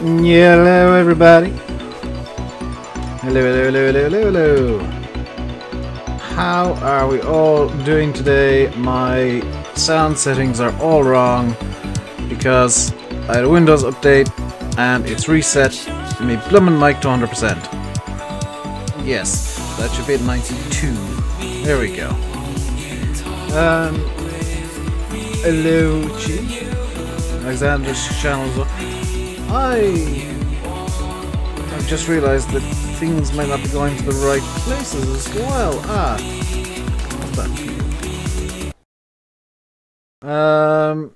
Hello everybody. Hello. How are we all doing today? My sound settings are all wrong because I had a Windows update and it's reset my bloomin' mic to 100%. Yes, that should be at 92. There we go. Hello, Chief. Alexander's channel's up. I've just realised that things might not be going to the right places as well. What's that?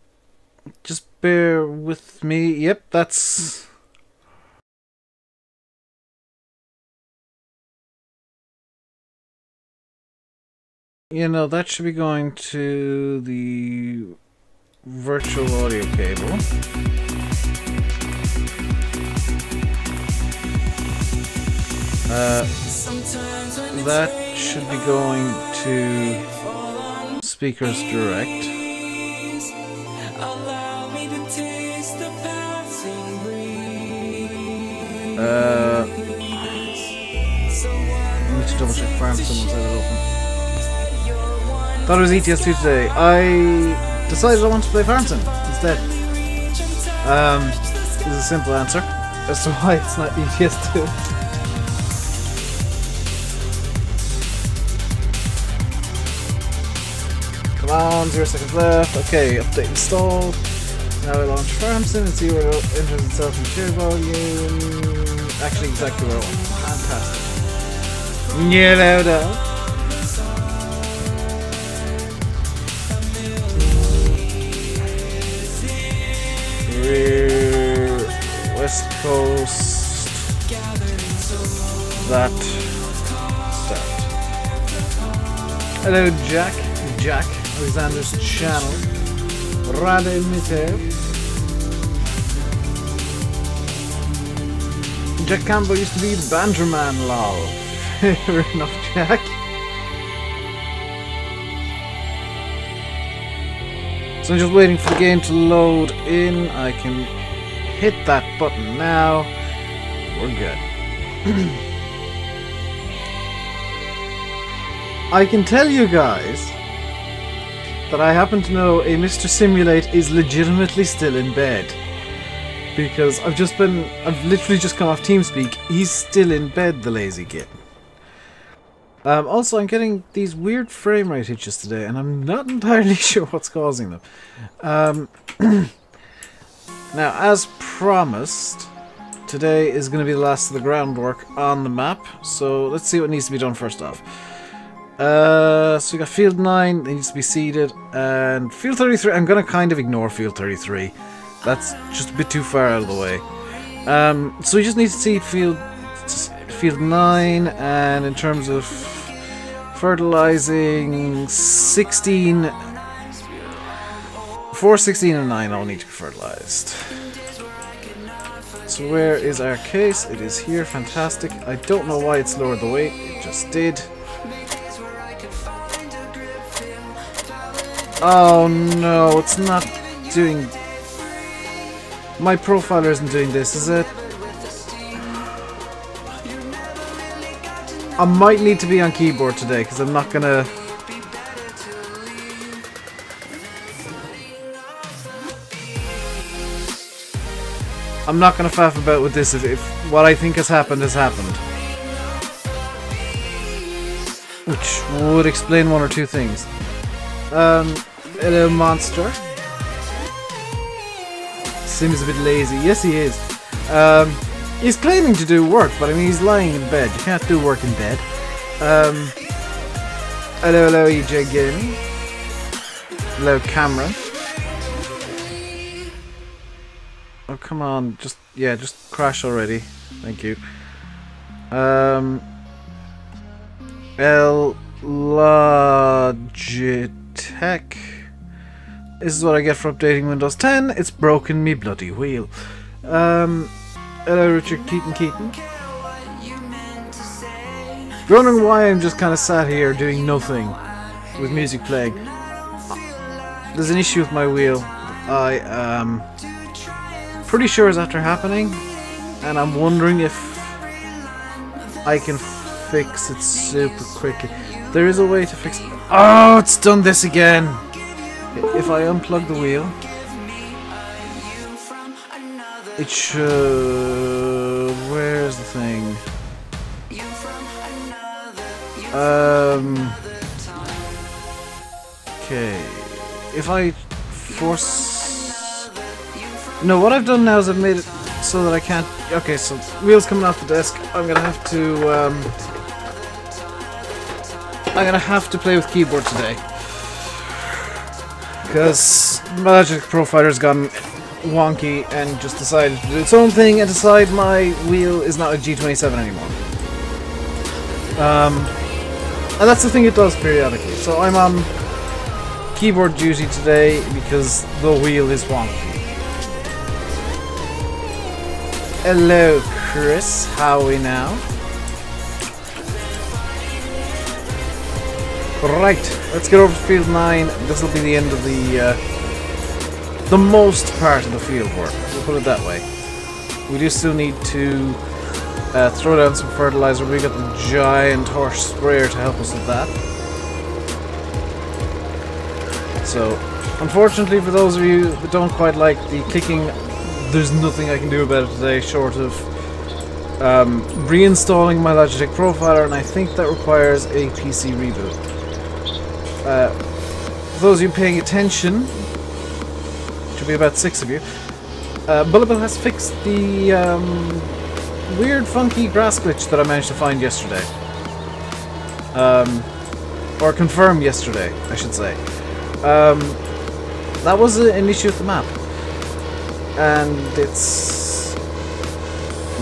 Just bear with me. Yep, that's... You know, that should be going to the virtual audio cable. That should be going to speakers direct. I need to double check farm someone's had it open. Thought it was ETS2 today. I decided I want to play Farmson instead. This is a simple answer as to why it's not ETS2. Come on, 0 seconds left. Okay, update installed. Now I launch Farmson and see where it enters itself in share volume. Actually, exactly where I want. Fantastic. Hello. West Coast. That start. Hello, Jack, Alexander's channel. Rademitev. Jack Campbell used to be Banderman, lol. Fair enough, Jack. So I'm just waiting for the game to load in. I can hit that button now. We're good. I can tell you guys that I happen to know a Mr. Simulate is legitimately still in bed. Because I've literally just come off TeamSpeak. He's still in bed, the lazy git. Also, I'm getting these weird frame rate hitches today, and I'm not entirely sure what's causing them. Now, as promised, today is going to be the last of the groundwork on the map, so let's see what needs to be done first off. So we got Field 9, it needs to be seeded, and Field 33, I'm going to kind of ignore Field 33. That's just a bit too far out of the way. So we just need to seed Field 9, and in terms of fertilizing, 16... 4, 16, and 9 all need to be fertilized. So where is our case? It is here, fantastic. I don't know why it's lowered the weight, it just did. Oh no, it's not doing... My profiler isn't doing this, is it? I might need to be on keyboard today, because I'm not gonna... I'm not gonna faff about with this if what I think has happened has happened. Which would explain one or two things. Hello, monster. Seems a bit lazy. Yes, he is. He's claiming to do work, but I mean, he's lying in bed. You can't do work in bed. Hello, EJ Gaming. Hello, Cameron. Oh, come on. Just crash already. Thank you. Logitech. This is what I get for updating Windows 10. It's broken me bloody wheel. Hello, Richard Keaton. Wondering why I'm just kind of sat here doing nothing with music playing. There's an issue with my wheel. I am pretty sure it's after happening. and I'm wondering if I can fix it super quickly. There is a way to fix it. Oh, it's done this again! If I unplug the wheel, it should... Where's the thing? Okay. If I force... No, what I've done now is I've made it so that I can't... Okay, so wheels coming off the desk. I'm gonna have to play with keyboard today, because my Logic Profiler's gone wonky and just decided to do its own thing and decide my wheel is not a G27 anymore. And that's the thing it does periodically. So I'm on keyboard duty today because the wheel is wonky. Hello, Chris. How are we now? Right, let's get over to field 9. This will be the end of the most part of the field work. We'll put it that way. We do still need to throw down some fertilizer. We got the giant horse sprayer to help us with that. So, unfortunately for those of you that don't quite like the clicking, there's nothing I can do about it today short of reinstalling my Logitech Profiler, and I think that requires a PC reboot. For those of you paying attention, which will be about 6 of you, Bullet Bill has fixed the weird funky grass glitch that I managed to find yesterday. Or confirm yesterday, I should say. That was an issue with the map. And it's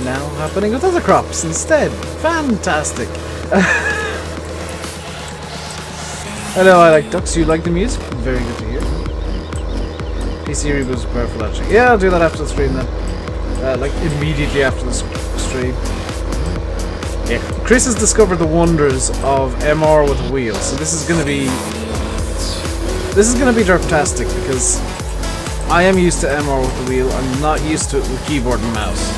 now happening with other crops instead. Fantastic! Hello, I like ducks. You like the music? Very good to hear. PC reboot is prepared for launching. Yeah, I'll do that after the stream then. Like immediately after the stream. Yeah, Chris has discovered the wonders of MR with a wheel, so this is gonna be derptastic because I am used to MR with the wheel. I'm not used to it with keyboard and mouse.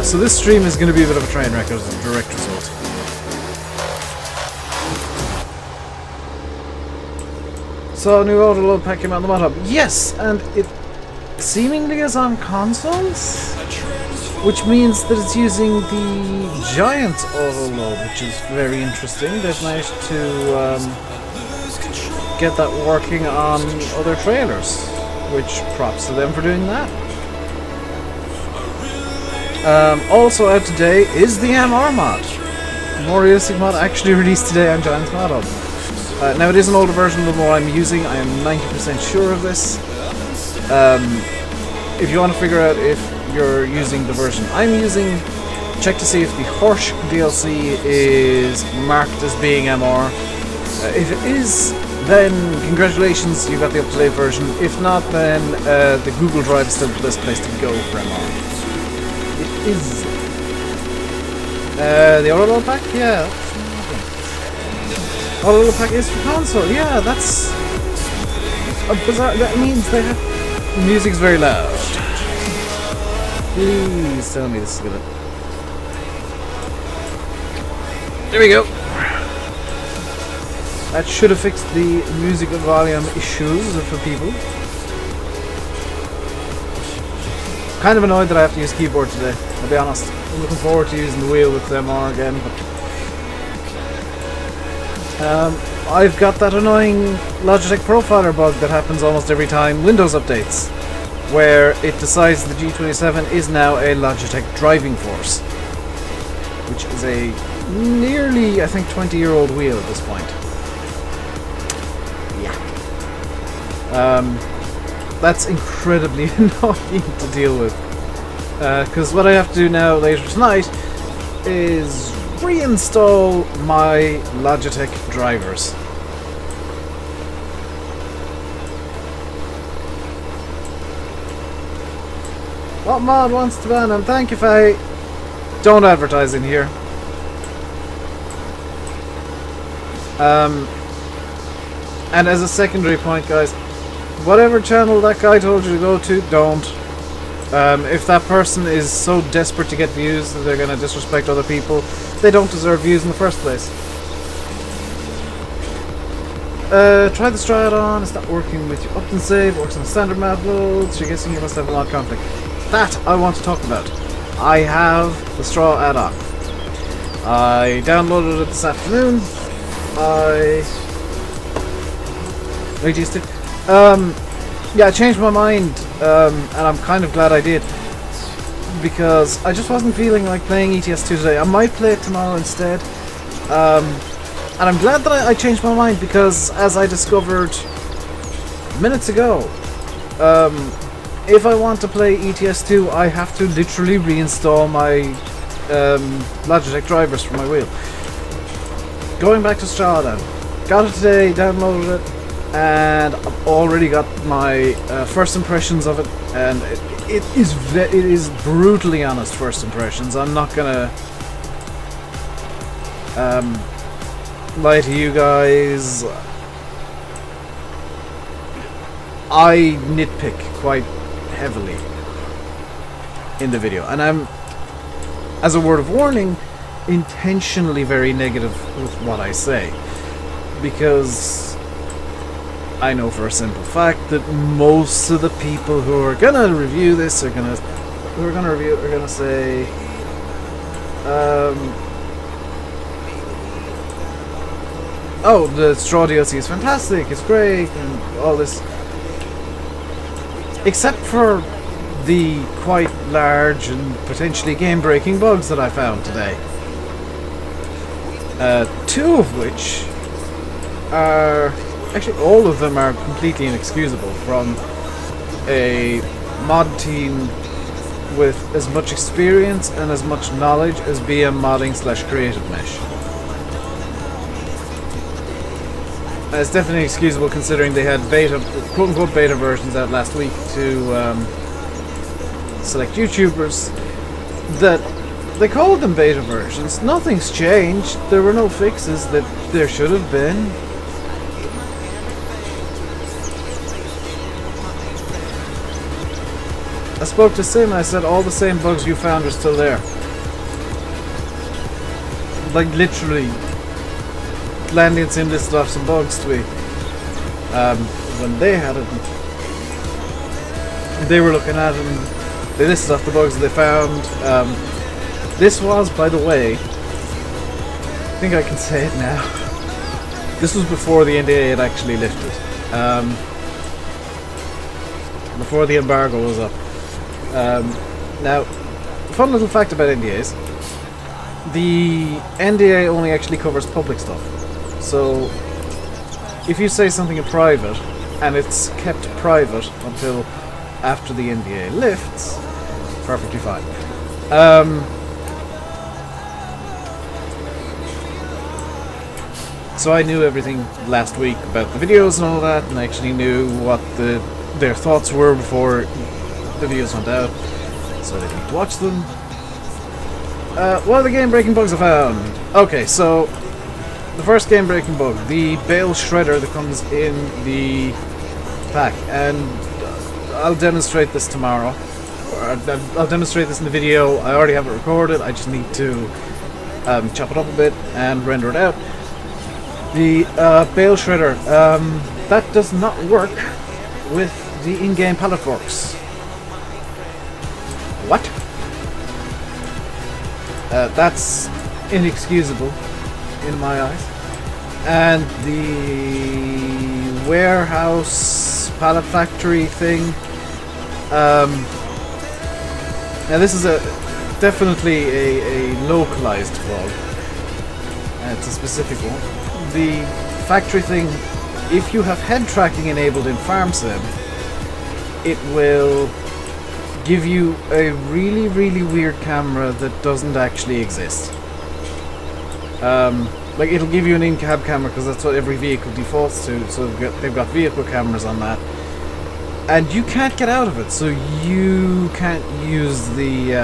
So this stream is gonna be a bit of a train wreck as a direct result. So, new auto load pack came out on the mod hub. Yes, and it seemingly is on consoles, which means that it's using the giant auto load, which is very interesting. They've managed to get that working on other trailers, which props to them for doing that. Also out today is the MR mod. More realistic mod actually released today on Giant's mod hub. Now it is an older version than what I'm using, I am 90% sure of this. If you want to figure out if you're using the version I'm using, check to see if the Horsch DLC is marked as being MR. If it is, then congratulations, you got the up-to-date version. If not, then the Google Drive is still the best place to go for MR. It is. The auto pack? Yeah. Auto pack is for console. Yeah, that's bizarre. That means they have music's very loud. Please tell me this is good. There we go. That should have fixed the music volume issues for people. Kind of annoyed that I have to use keyboard today, I'll be honest. I'm looking forward to using the wheel with MR again, but I've got that annoying Logitech Profiler bug that happens almost every time Windows updates, where it decides the G27 is now a Logitech driving force, which is a nearly, I think, 20-year-old wheel at this point. Yeah. That's incredibly annoying to deal with, because what I have to do now later tonight is reinstall my Logitech drivers. What mod wants to ban him? Thank you, Faye. Don't advertise in here. And as a secondary point, guys, whatever channel that guy told you to go to, don't. If that person is so desperate to get views that they're going to disrespect other people, they don't deserve views in the first place. Try the Strad on. It's not working with your Upton save. Works on standard map loads. You're guessing you must have a lot of conflict. That I want to talk about. I have the Straw add-on. I downloaded it this afternoon. Yeah, I changed my mind, and I'm kind of glad I did, because I just wasn't feeling like playing ETS2 today. I might play it tomorrow instead, and I'm glad that I changed my mind, because as I discovered minutes ago, if I want to play ETS2, I have to literally reinstall my Logitech drivers for my wheel. Going back to Strada, got it today, downloaded it, and I've already got my first impressions of it, and it is brutally honest first impressions. I'm not gonna lie to you guys. I nitpick quite heavily in the video, and I'm, as a word of warning, intentionally very negative with what I say, because I know for a simple fact that most of the people who are gonna review this are gonna say, oh, the Straw DLC is fantastic, it's great, and all this. Except for the quite large and potentially game-breaking bugs that I found today. Two of which are... Actually, all of them are completely inexcusable from a mod team with as much experience and as much knowledge as BM Modding / Creative Mesh. It's definitely excusable considering they had beta, quote-unquote beta versions out last week to select YouTubers that they called them beta versions. Nothing's changed. There were no fixes that there should have been. I spoke to Sim and I said all the same bugs you found are still there. Like literally, Landy and Sim listed off some bugs to me. When they had it, they were looking at it and they listed off the bugs that they found. This was, by the way, I think I can say it now, this was before the NDA had actually lifted. Before the embargo was up. Now, fun little fact about NDAs. The NDA only actually covers public stuff. So, if you say something in private, and it's kept private until after the NDA lifts, perfectly fine. So I knew everything last week about the videos and all that, and I actually knew what their thoughts were before the videos went out, so I didn't need to watch them. What are the game-breaking bugs I found? Okay, so the first game-breaking bug, the bale shredder that comes in the pack, and I'll demonstrate this tomorrow. I'll demonstrate this in the video. I already have it recorded. I just need to chop it up a bit and render it out. The bale shredder, that does not work with the in-game pallet forks. What? That's inexcusable in my eyes. And the warehouse pallet factory thing. Now this is definitely a localized bug. It's a specific one. The factory thing, if you have head tracking enabled in FarmSim, it will give you a really, really weird camera that doesn't actually exist. Like, it'll give you an in-cab camera because that's what every vehicle defaults to, so they've got vehicle cameras on that. And you can't get out of it, so you can't use the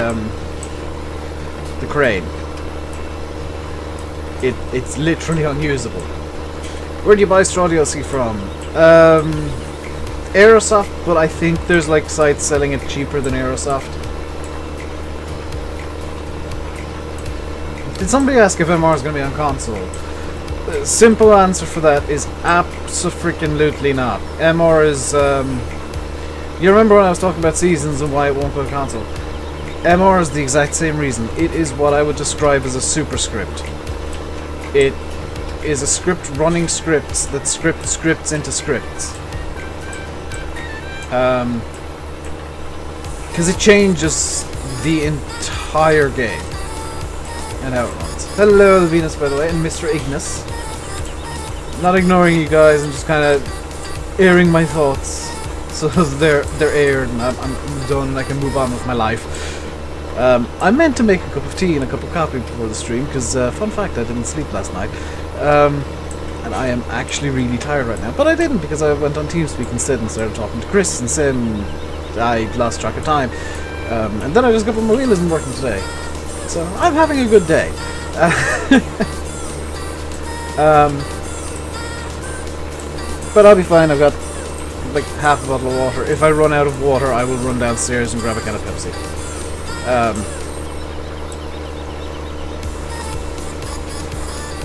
crane. It's literally unusable. Where do you buy Straw DLC from? Aerosoft, but I think there's like sites selling it cheaper than Aerosoft. Did somebody ask if MR is going to be on console? The simple answer for that is abso-freaking-lutely not. MR is, you remember when I was talking about seasons and why it won't go to console? MR is the exact same reason. It is what I would describe as a superscript. It is a script running scripts that script scripts into scripts. Because it changes the entire game and how it runs. Hello, Venus, by the way, and Mr. Ignis. Not ignoring you guys, I'm just kind of airing my thoughts, so they're aired, and I'm done, and I can move on with my life. I meant to make a cup of tea and a cup of coffee before the stream, because fun fact, I didn't sleep last night. And I am actually really tired right now. But I didn't, because I went on TeamSpeak instead and started talking to Chris and Sim. I lost track of time. And then I just got my wheel isn't working today. So I'm having a good day. But I'll be fine. I've got like half a bottle of water. If I run out of water, I will run downstairs and grab a can of Pepsi.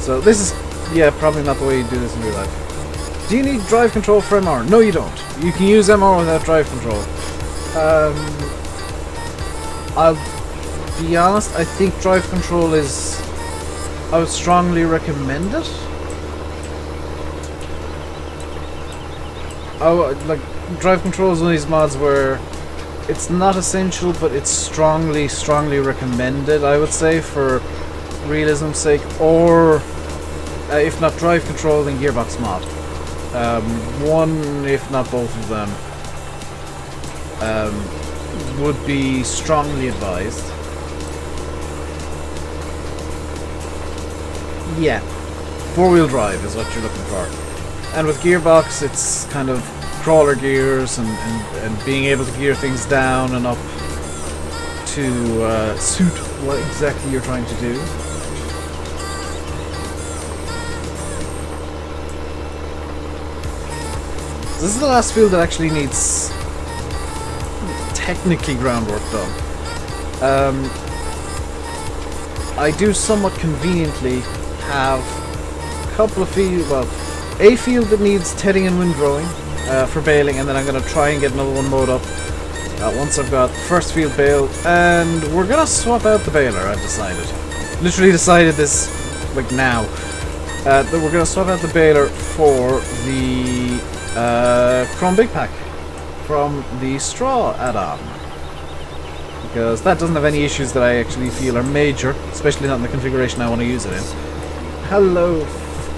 So this is... yeah, probably not the way you do this in real life. Do you need drive control for MR? No, you don't. You can use MR without drive control. I'll be honest, I think drive control is... I would strongly recommend it. Like, drive control is one of these mods where it's not essential, but it's strongly recommended, I would say, for realism's sake, or... if not drive control, then gearbox mod. One, if not both of them, would be strongly advised. Yeah, four-wheel drive is what you're looking for. And with gearbox, it's kind of crawler gears and being able to gear things down and up to suit what exactly you're trying to do. This is the last field that actually needs technically groundwork done. I do somewhat conveniently have a couple of fields, well, a field that needs tedding and windrowing for baling, and then I'm going to try and get another one mowed up once I've got the first field baled, and we're going to swap out the baler, I've decided. Literally decided this, like now, that we're going to swap out the baler for the Chrome Big Pack from the straw add-on, because that doesn't have any issues that I actually feel are major, especially not in the configuration I want to use it in. Hello,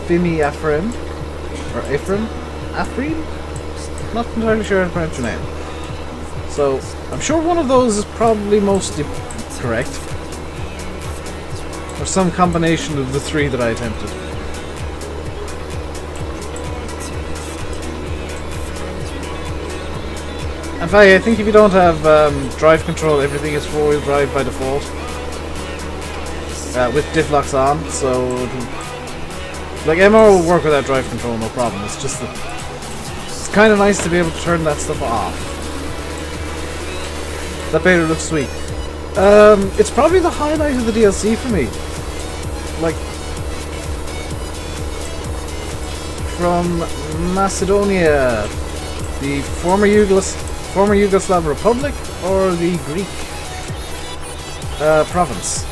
Fimi Afrim, or Ephraim? Afrim? Not entirely sure how to pronounce your name. So, I'm sure one of those is probably mostly correct, or some combination of the three that I attempted. In fact, I think if you don't have drive control, everything is four-wheel drive by default. With diff locks on, so... like, MR will work without drive control, no problem. It's just that... it's kind of nice to be able to turn that stuff off. That beta looks sweet. It's probably the highlight of the DLC for me. Like... from Macedonia, the former Yugoslav Republic, or the Greek province.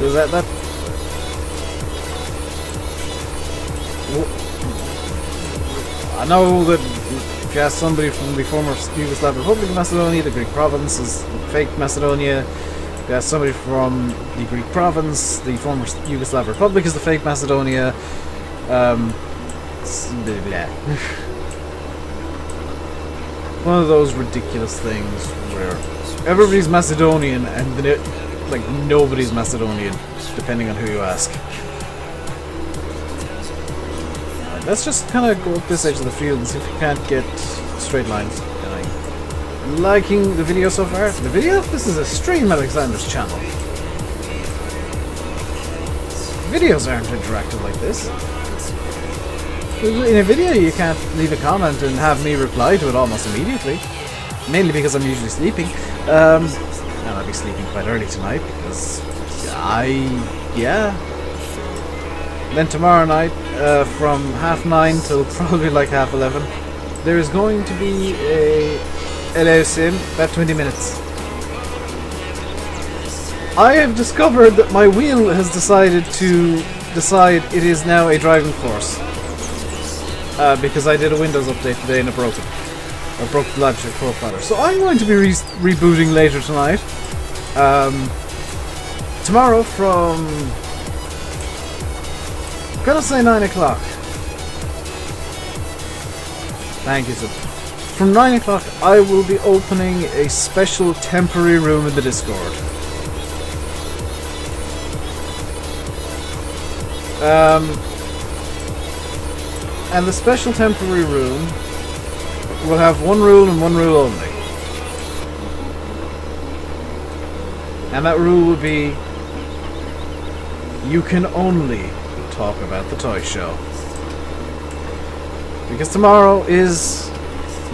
Is that I know that if you ask somebody from the former Yugoslav Republic of Macedonia, the Greek province is fake Macedonia. If you ask somebody from the Greek province, the former Yugoslav Republic is the fake Macedonia. Blah, blah. One of those ridiculous things where everybody's Macedonian and then like nobody's Macedonian, depending on who you ask. Right, let's just kind of go up this edge of the field and see if we can't get straight lines. I'm liking the video so far. The video? This is a stream Alexander's channel. Videos aren't interactive like this. In a video, you can't leave a comment and have me reply to it almost immediately. Mainly because I'm usually sleeping. And I'll be sleeping quite early tonight because yeah. Then tomorrow night, from 9:30 till probably like 11:30, there is going to be a LO sim, about 20 minutes. I have discovered that my wheel has decided it is now a driving course. Because I did a Windows update today and it broke it. I broke the Logitech profiler. So I'm going to be rebooting later tonight. Tomorrow from... I'm gonna say 9 o'clock. Thank you, sir. From 9 o'clock I will be opening a special temporary room in the Discord. And the special temporary room will have one rule and one rule only. And that rule will be, you can only talk about the toy show. Because tomorrow is...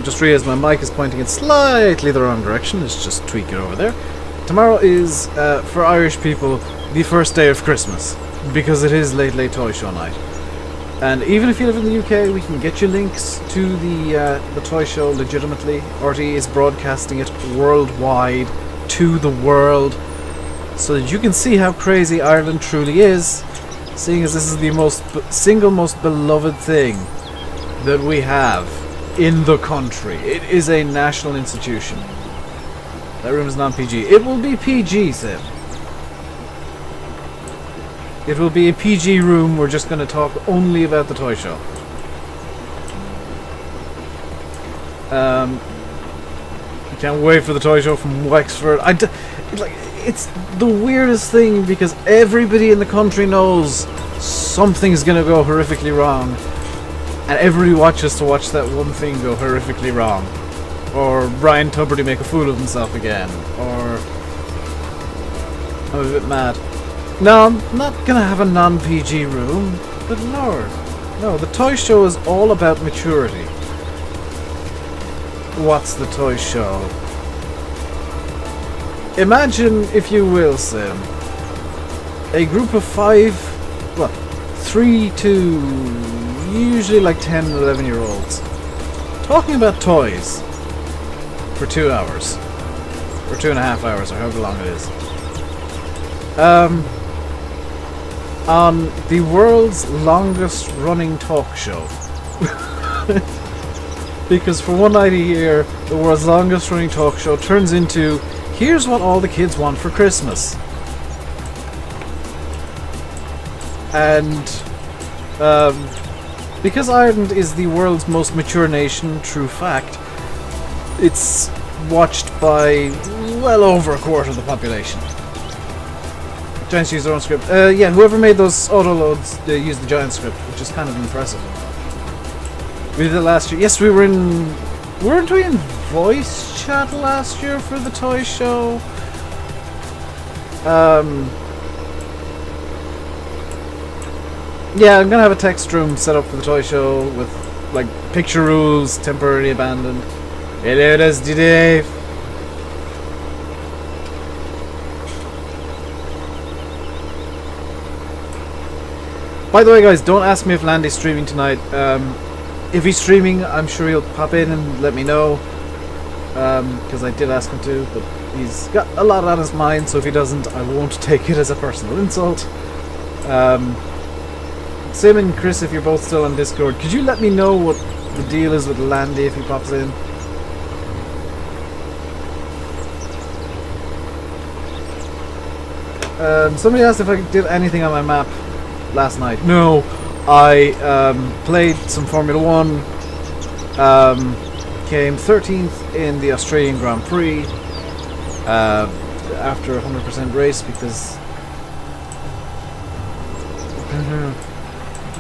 just realized my mic is pointing in slightly the wrong direction. Let's just tweak it over there. Tomorrow is, for Irish people, the first day of Christmas. Because it is Late Toy Show night. And even if you live in the UK, we can get you links to the toy show legitimately. RT is broadcasting it worldwide to the world, so that you can see how crazy Ireland truly is, seeing as this is the single most beloved thing that we have in the country. It is a national institution. That room is non-PG. It will be PG, Sim. It will be a PG room. We're just going to talk only about the toy show. I can't wait for the toy show from Wexford. It's the weirdest thing because everybody in the country knows something's going to go horrifically wrong. And everybody watches to watch that one thing go horrifically wrong. Or Brian Tuberty make a fool of himself again. Or... I'm a bit mad. No, I'm not gonna have a non-PG room, but Lord. No, the toy show is all about maturity. What's the toy show? Imagine, if you will, Sim, a group of 3 to usually like 10 and 11-year-olds talking about toys for 2 hours. Or 2.5 hours, or however long it is. On the world's longest running talk show. Because for one night a year, the world's longest running talk show turns into, here's what all the kids want for Christmas. And because Ireland is the world's most mature nation, true fact, it's watched by well over a quarter of the population. Giants use their own script. Yeah, whoever made those auto loads, they used the Giant script, which is kind of impressive. We did it last year. Yes, we were in... weren't we in voice chat last year for the toy show? Yeah, I'm gonna have a text room set up for the toy show with, like, picture rules, temporarily abandoned. Hello, that's Dave. By the way, guys, don't ask me if Landy's streaming tonight. If he's streaming, I'm sure he'll pop in and let me know. Because I did ask him to, but he's got a lot on his mind, so if he doesn't, I won't take it as a personal insult. Sim and Chris, if you're both still on Discord, could you let me know what the deal is with Landy if he pops in? Somebody asked if I did anything on my map last night. No, I played some Formula 1, came 13th in the Australian Grand Prix after a 100% race because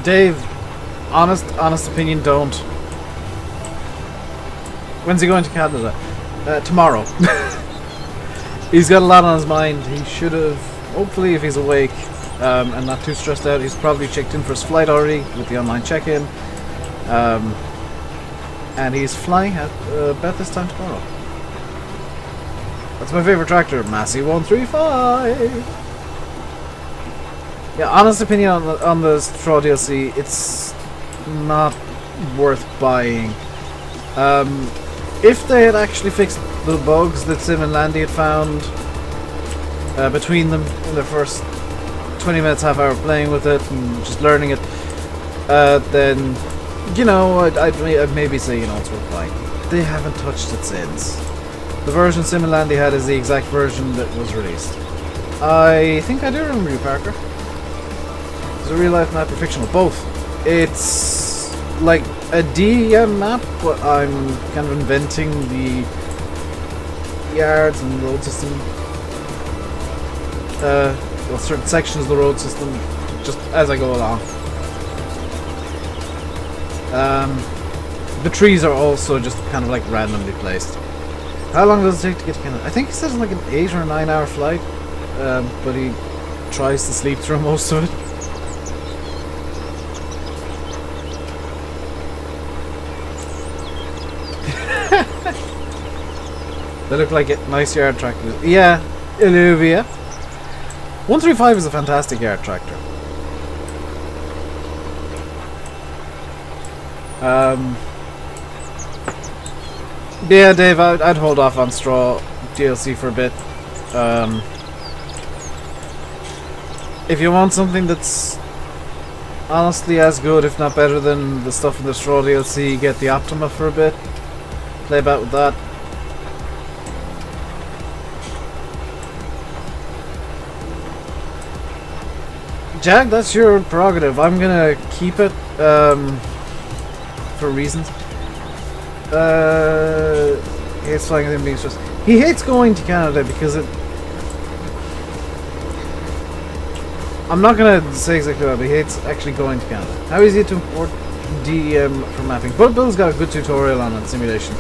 Dave, honest opinion, don't. When's he going to Canada? Tomorrow. He's got a lot on his mind. He should have, hopefully if he's awake and not too stressed out, he's probably checked in for his flight already with the online check-in. And he's flying at about this time tomorrow. That's my favorite tractor, Massey 135. Yeah, honest opinion on the Straw DLC, it's not worth buying. If they had actually fixed the bugs that Sim and Landy had found between them in their first 20 minutes, half hour playing with it and just learning it, then, you know, I'd maybe say, you know, it's worth buying. They haven't touched it since. The version Sim and Landy had is the exact version that was released. I think I do remember you, Parker. Is it a real life map or fictional? Both. It's like a DEM map, but I'm kind of inventing the yards and road system. Well, certain sections of the road system, just as I go along. The trees are also just kind of like randomly placed. How long does it take to get to Canada? I think he says like an 8 or 9 hour flight, but he tries to sleep through most of it. They look like nice yard tractors. Yeah, Illuvia. 135 is a fantastic yard tractor. Yeah, Dave, I'd hold off on Straw DLC for a bit. If you want something that's honestly as good, if not better than the stuff in the Straw DLC, get the Optima for a bit. Play about with that. Jag, that's your prerogative. I'm gonna keep it for reasons. He hates flying and being stressed. He hates going to Canada because it... I'm not gonna say exactly that, but he hates actually going to Canada. How easy to import DEM for mapping? Bullet Bill's got a good tutorial on it, simulation.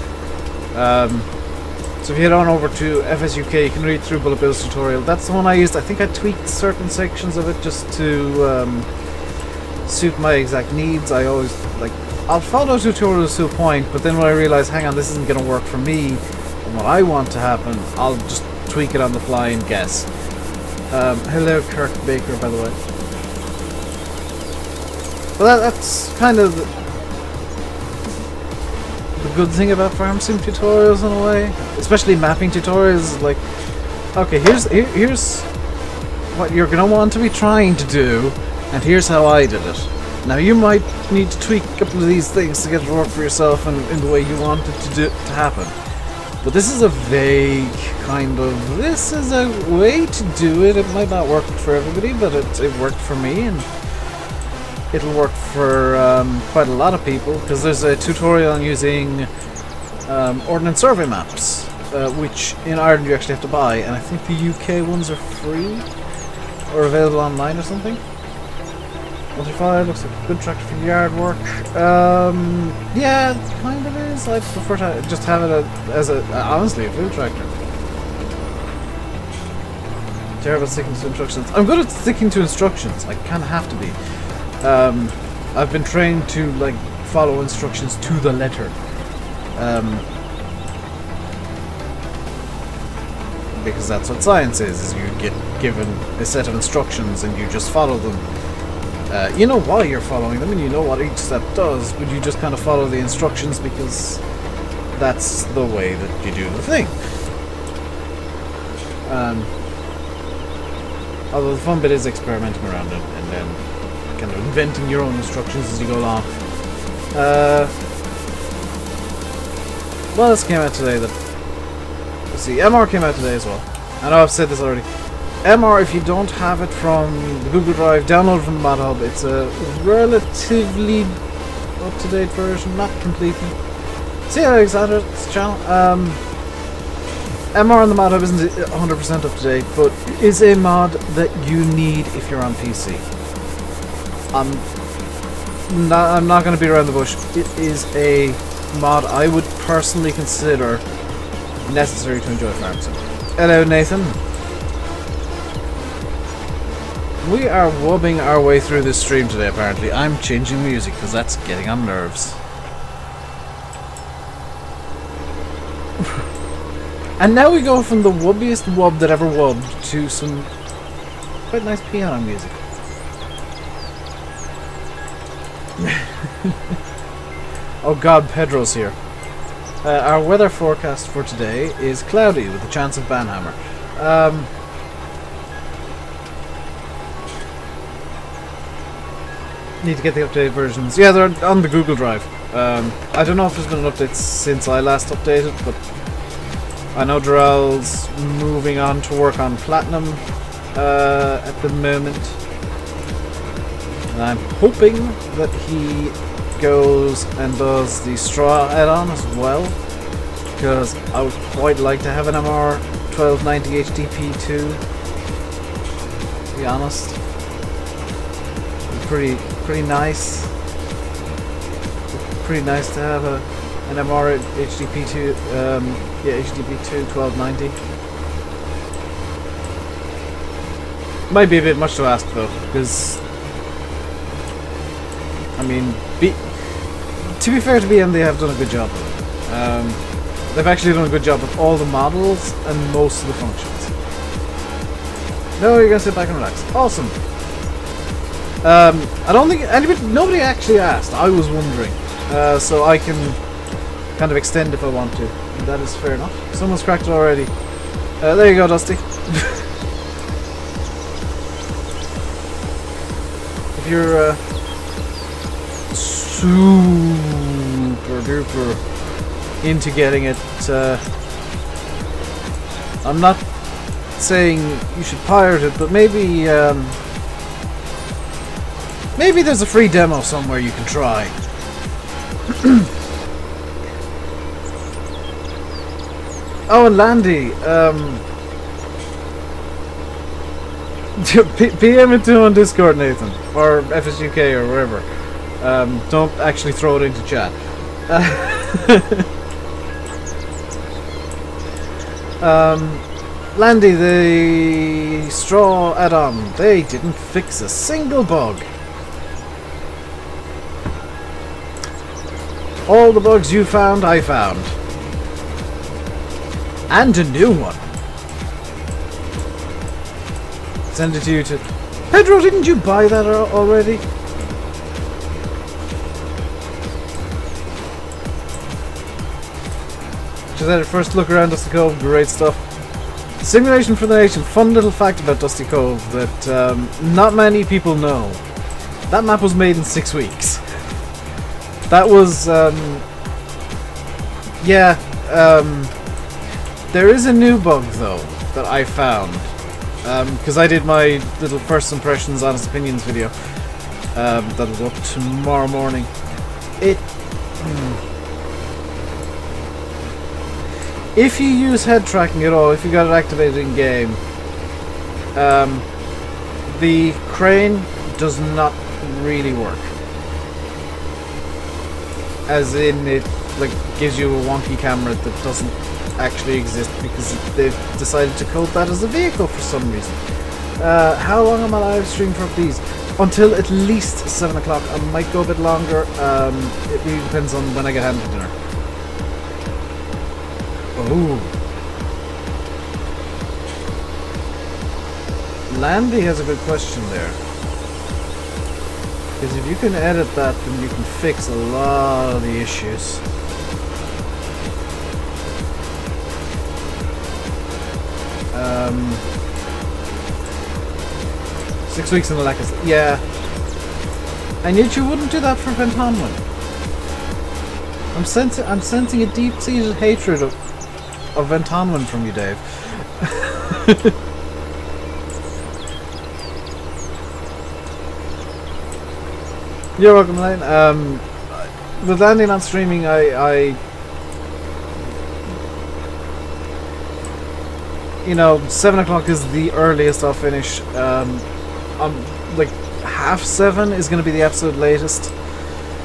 So if you head on over to FSUK, you can read through Bullet Bill's tutorial. That's the one I used. I think I tweaked certain sections of it just to suit my exact needs. I always, like, I'll follow tutorials to a point, but then when I realize, hang on, this isn't going to work for me, and what I want to happen, I'll just tweak it on the fly and guess. Hello, Kirk Baker, by the way. Well, that's kind of the good thing about farm sim tutorials in a way, especially mapping tutorials. Like, okay, here's what you're gonna want to be trying to do, and here's how I did it. Now you might need to tweak a couple of these things to get it to work for yourself and in the way you want it to happen. But this is a vague kind of, this is a way to do it. It might not work for everybody, but it worked for me, and it'll work for quite a lot of people, because there's a tutorial on using Ordnance Survey maps, which in Ireland you actually have to buy, and I think the UK ones are free or available online or something. 135 looks like a good tractor for yard work. Yeah, it kind of is. I prefer to just have it as honestly, a field tractor. Terrible sticking to instructions. I'm good at sticking to instructions. I kind of have to be. I've been trained to, like, follow instructions to the letter. Because that's what science is you get given a set of instructions and you just follow them. You know why you're following them and you know what each step does, but you just kind of follow the instructions because that's the way that you do the thing. Although the fun bit is experimenting around it and then kind of inventing your own instructions as you go along. What else came out today? Let's see, MR came out today as well. I know I've said this already. MR, if you don't have it from the Google Drive, download it from the Mod Hub. It's a relatively up-to-date version, not completely. See how Alexander's channel. MR on the Mod Hub isn't 100% up-to-date, but is a mod that you need if you're on PC. I'm not going to beat around the bush. It is a mod I would personally consider necessary to enjoy farm sim. Hello, Nathan. We are wubbing our way through this stream today, apparently. I'm changing music because that's getting on nerves. And now we go from the wubbiest wub that ever wubbed to some quite nice piano music. Oh god, Pedro's here. Our weather forecast for today is cloudy with a chance of banhammer. Need to get the updated versions. Yeah, they're on the Google Drive. I don't know if there's been an update since I last updated, but I know Durrell's moving on to work on Platinum at the moment. And I'm hoping that he goes and does the Straw add-on as well, because I would quite like to have an MR 1290 HDP2, to be honest. Pretty nice. Pretty nice to have an MR HDP2, yeah, HDP2 1290. Might be a bit much to ask though, because I mean, to be fair to BM, they have done a good job of it. They've actually done a good job of all the models and most of the functions. No, you're gonna sit back and relax. Awesome. I don't think nobody actually asked. I was wondering, so I can kind of extend if I want to. And that is fair enough. Someone's cracked it already. There you go, Dusty. If you're super duper into getting it, I'm not saying you should pirate it, but maybe maybe there's a free demo somewhere you can try. Oh, and Landy, PM it to on Discord, Nathan, or FSUK or wherever. Don't actually throw it into chat. Landy, the Straw add-on, they didn't fix a single bug. All the bugs you found, I found. And a new one. Send it to you to... Pedro, didn't you buy that already? Just had a first look around Dusty Cove, great stuff. Simulation for the Nation, fun little fact about Dusty Cove that not many people know. That map was made in 6 weeks. That was, yeah, there is a new bug though that I found, because I did my little first impressions, honest opinions video, that'll go up tomorrow morning. If you use head tracking at all, if you got it activated in game, the crane does not really work. As in, it like gives you a wonky camera that doesn't actually exist because they've decided to code that as a vehicle for some reason. How long am I live streaming for these? Until at least 7 o'clock. I might go a bit longer. It really depends on when I get home for dinner. Oh. Landy has a good question there. Because if you can edit that, then you can fix a lot of the issues. Um, 6 weeks in the lack of... Yeah. And yet you wouldn't do that for Ventonwin. I'm sensing a deep-seated hatred of Ventonwin from you, Dave. You're welcome, Lane. With landing on streaming, I you know, 7 o'clock is the earliest I'll finish. Like 7:30 is going to be the absolute latest,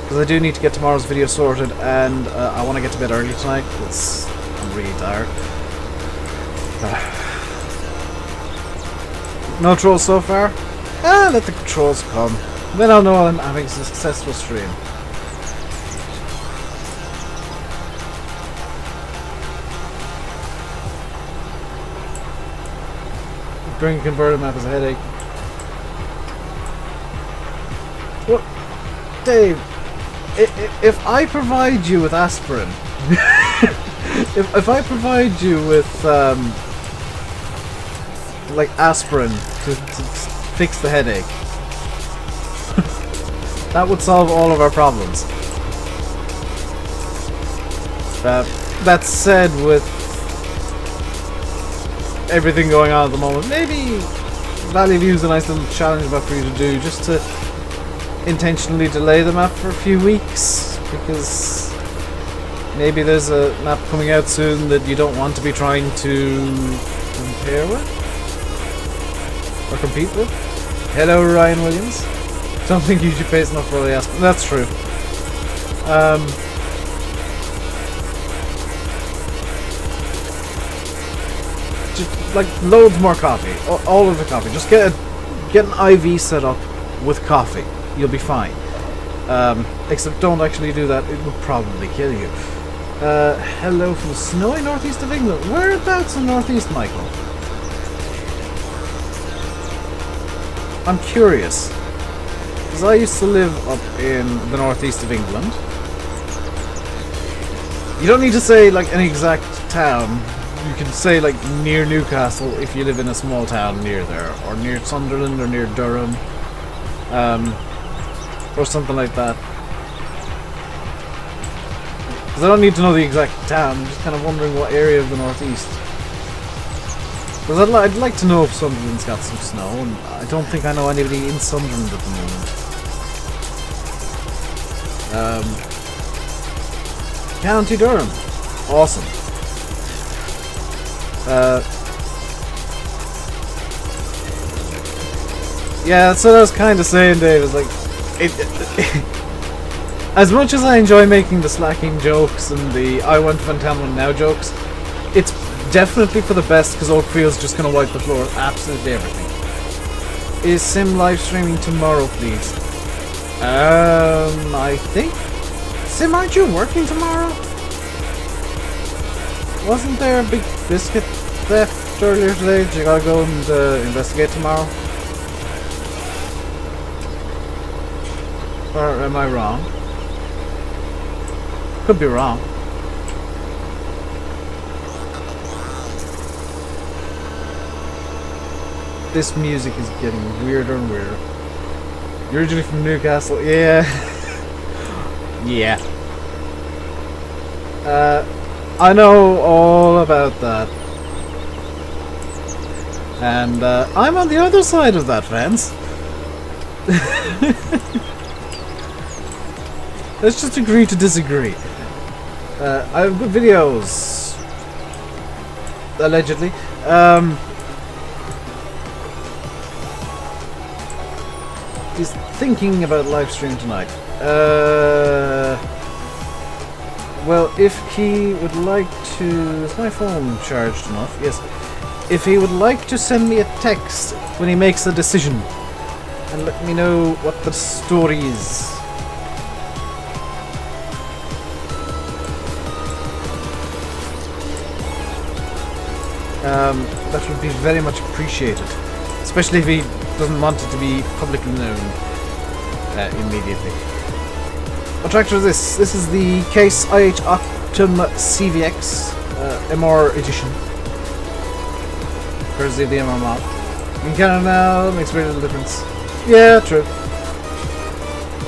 because I do need to get tomorrow's video sorted, and I want to get to bed early tonight because I'm really tired. No trolls so far. Let the controls come. Then I'll know I'm having a successful stream. Bring a converter map as a headache. What? Dave, if I provide you with aspirin, if I provide you with like aspirin to fix the headache, that would solve all of our problems. That said, with everything going on at the moment, maybe Valley View is a nice little challenge map for you to do, just to intentionally delay the map for a few weeks, because maybe there's a map coming out soon that you don't want to be trying to compare with or compete with. Hello, Ryan Williams. Don't think you should pay enough for the aspirin. That's true. Just like loads more coffee, all of the coffee. Just get an IV set up with coffee. You'll be fine. Except don't actually do that. It will probably kill you. Hello from the snowy northeast of England. Whereabouts in northeast, Michael? I'm curious. Because I used to live up in the northeast of England. You don't need to say like an exact town. You can say like near Newcastle if you live in a small town near there, or near Sunderland, or near Durham, or something like that. Because I don't need to know the exact town. I'm just kind of wondering what area of the northeast. Because I'd like to know if Sunderland's got some snow, and I don't think I know anybody in Sunderland at the moment. County Durham. Awesome. Yeah, that's what I was kind of saying, Dave. It's like, as much as I enjoy making the slacking jokes and the I went Van Tamlin now jokes, it's definitely for the best, because Oakfield's just going to wipe the floor with absolutely everything. Is Sim live streaming tomorrow, please? I think. Sim, aren't you working tomorrow? Wasn't there a big biscuit theft earlier today that you gotta go and investigate tomorrow? Or am I wrong? Could be wrong. This music is getting weirder and weirder. You're originally from Newcastle? Yeah. Yeah. I know all about that. And I'm on the other side of that fence. Let's just agree to disagree. I have good videos. Allegedly. He's thinking about live stream tonight. Well, if he would like to... Is my phone charged enough? Yes. If he would like to send me a text when he makes a decision, and let me know what the story is. That would be very much appreciated. Especially if he doesn't want it to be publicly known immediately. What tractor is this? This is the Case IH Optum CVX MR edition. Courtesy of the MR mod. In Canada now, makes very little difference. Yeah, true.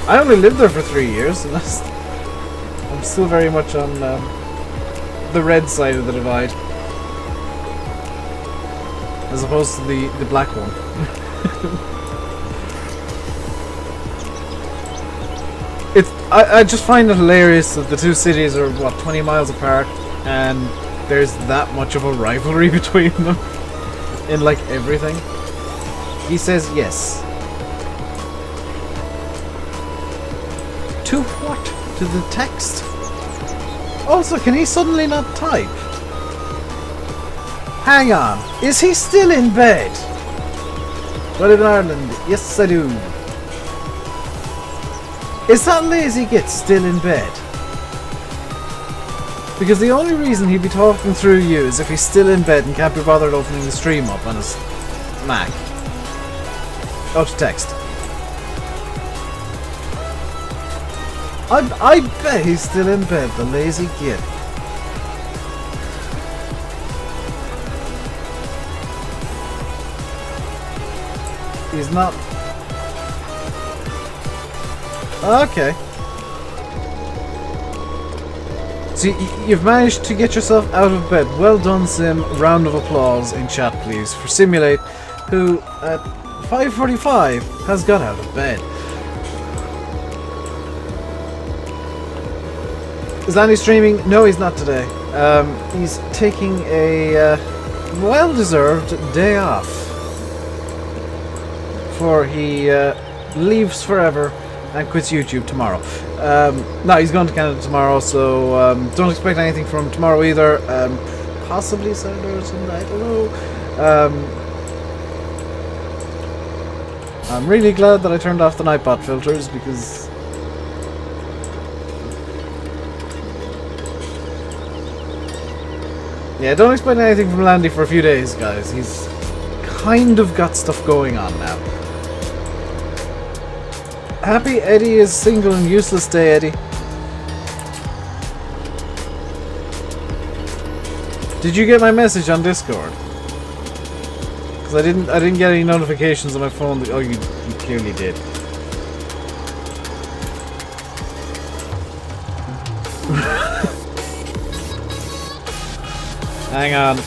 I only lived there for 3 years, and I'm still very much on the red side of the divide. As opposed to the black one. I just find it hilarious that the two cities are, what, 20 miles apart, and there's that much of a rivalry between them in, like, everything. He says yes. To what? To the text? Also, can he suddenly not type? Hang on, is he still in bed? Do I live in Ireland? Yes, I do. Is that lazy git still in bed? Because the only reason he'd be talking through you is if he's still in bed and can't be bothered opening the stream up on his Mac. Oh, to text. I bet he's still in bed, the lazy git. He's not... Okay. So you've managed to get yourself out of bed. Well done, Sim. Round of applause in chat, please, for Simulate, who at 5:45 has got out of bed. Is Andy streaming? No, he's not today. He's taking a well-deserved day off. Before he leaves forever and quits YouTube tomorrow. No, he's going to Canada tomorrow, so don't expect anything from him tomorrow either. Possibly Saturday or Sunday, I don't know. I'm really glad that I turned off the Nightbot filters because... Yeah, don't expect anything from Landy for a few days, guys. He's kind of got stuff going on now. Happy Eddie is single and useless day, Eddie. Did you get my message on Discord? Because I didn't get any notifications on my phone. That, oh, you clearly did. Hang on.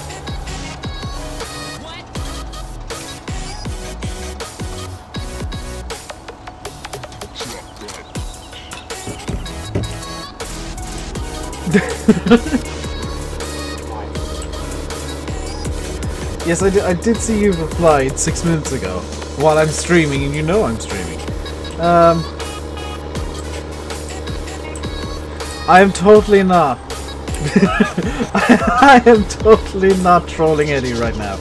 Yes, I did see you replied 6 minutes ago while I'm streaming, and you know I'm streaming. I am totally not. I am totally not trolling Eddie right now.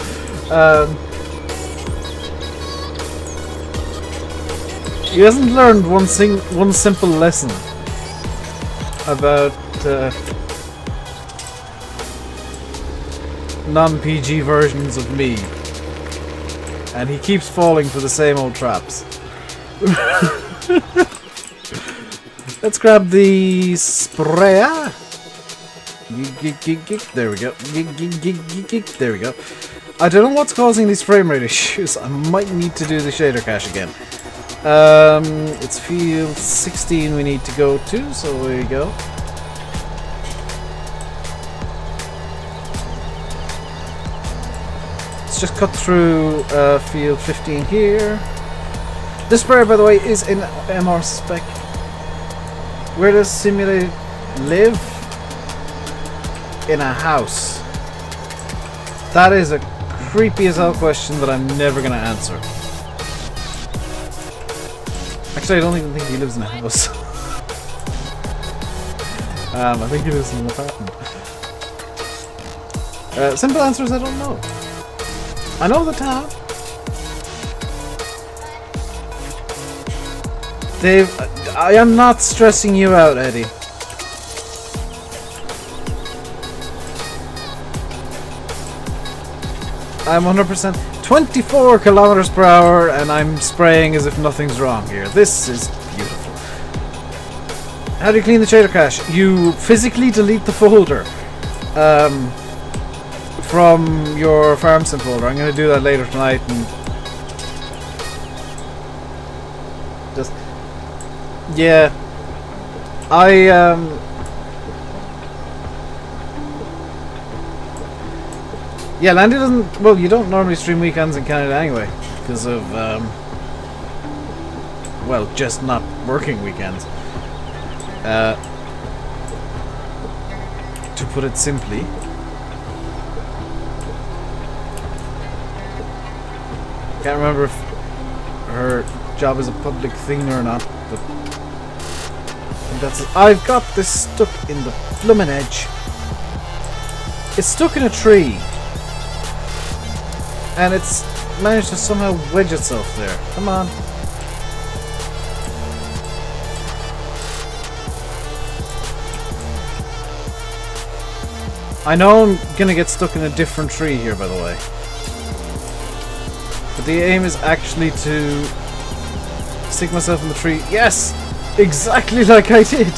He hasn't learned one simple lesson about non-PG versions of me, and he keeps falling for the same old traps. Let's grab the sprayer. There we go. There we go. I don't know what's causing these frame rate issues. I might need to do the shader cache again. It's field 16 we need to go to, so there you go. Let's just cut through field 15 here. This sprayer, by the way, is in MR spec. Where does Simulate live? In a house. That is a creepy as hell question that I'm never going to answer. Actually, I don't even think he lives in a house. I think he lives in an apartment. Simple answer is I don't know. I know the town. Dave, I am not stressing you out, Eddie. I'm 100%, 24 kilometers per hour, and I'm spraying as if nothing's wrong here. This is beautiful. How do you clean the shader cache? You physically delete the folder from your farm sim folder. I'm going to do that later tonight, and just yeah, yeah, Landy doesn't... Well, you don't normally stream weekends in Canada anyway, because of, well, just not working weekends. To put it simply. Can't remember if her job is a public thing or not, but I think that's it. I've got this stuck in the bloomin' edge. It's stuck in a tree. And it's managed to somehow wedge itself there. Come on. I know I'm gonna get stuck in a different tree here, by the way. But the aim is actually to stick myself in the tree. Yes! Exactly like I did!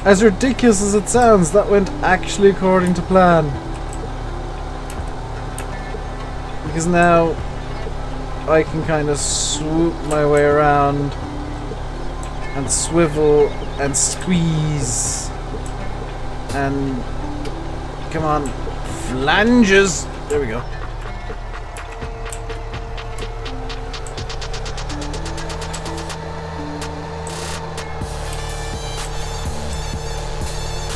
As ridiculous as it sounds, that went actually according to plan. Because now I can kind of swoop my way around and swivel and squeeze. And come on, flanges! There we go.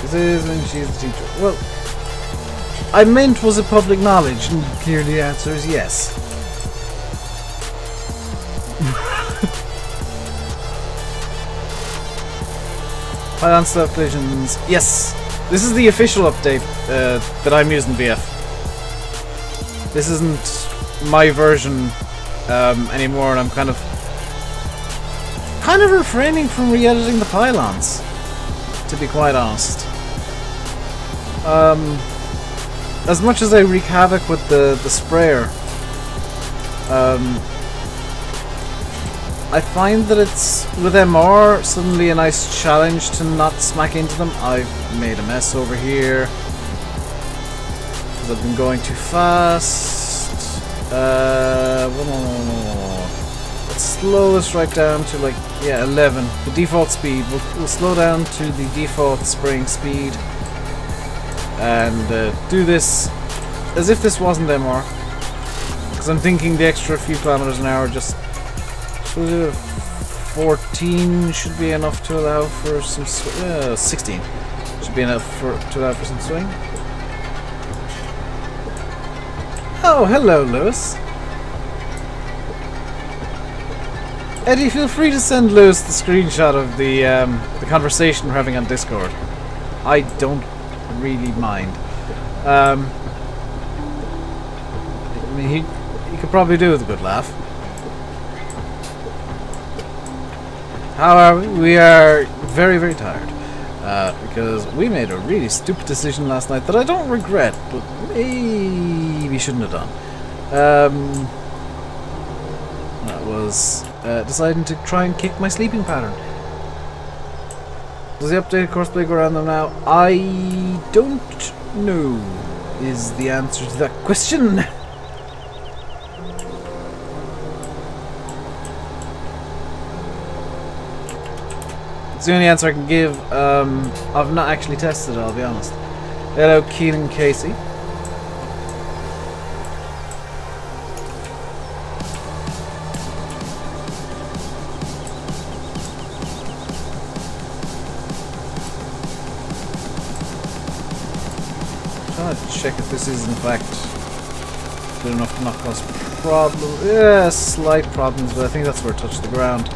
This is when she's the teacher. Well, I meant was it public knowledge, and clearly the answer is yes. Pylon stuff collisions. Yes! This is the official update that I'm using VF. This isn't my version anymore, and I'm kind of refraining from re-editing the pylons, to be quite honest. As much as I wreak havoc with the sprayer, I find that it's, with MR, suddenly a nice challenge to not smack into them. I've made a mess over here because I've been going too fast. Let's slow this right down to, like, yeah, 11. The default speed. We'll slow down to the default spraying speed and do this as if this wasn't MR, because I'm thinking the extra few kilometers an hour just 14 should be enough to allow for some 16 should be enough to allow for some swing. Oh, hello, Lewis. Eddie, feel free to send Lewis the screenshot of the conversation we're having on Discord. I don't really mind. I mean, he could probably do with a good laugh. How are we? We are very, very tired. Because we made a really stupid decision last night that I don't regret, but maybe shouldn't have done. That was deciding to try and kick my sleeping pattern. Does the updated courseplay go around them now? I don't know is the answer to that question. It's the only answer I can give. I've not actually tested it, I'll be honest. Hello, Keenan Casey. Trying to check if this is in fact good enough to not cause problems. Yeah, slight problems, but I think that's where it touched the ground.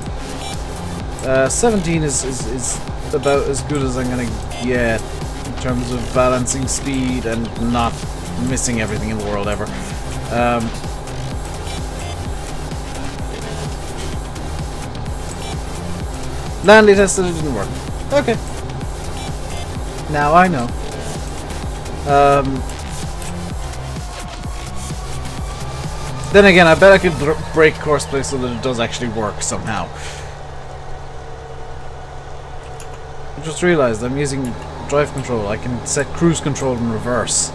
17 is about as good as I'm gonna get in terms of balancing speed and not missing everything in the world ever. Landly tested, it didn't work. Okay. Now I know. Then again, I bet I could break courseplay so that it does actually work somehow. I just realized I'm using drive control. I can set cruise control in reverse.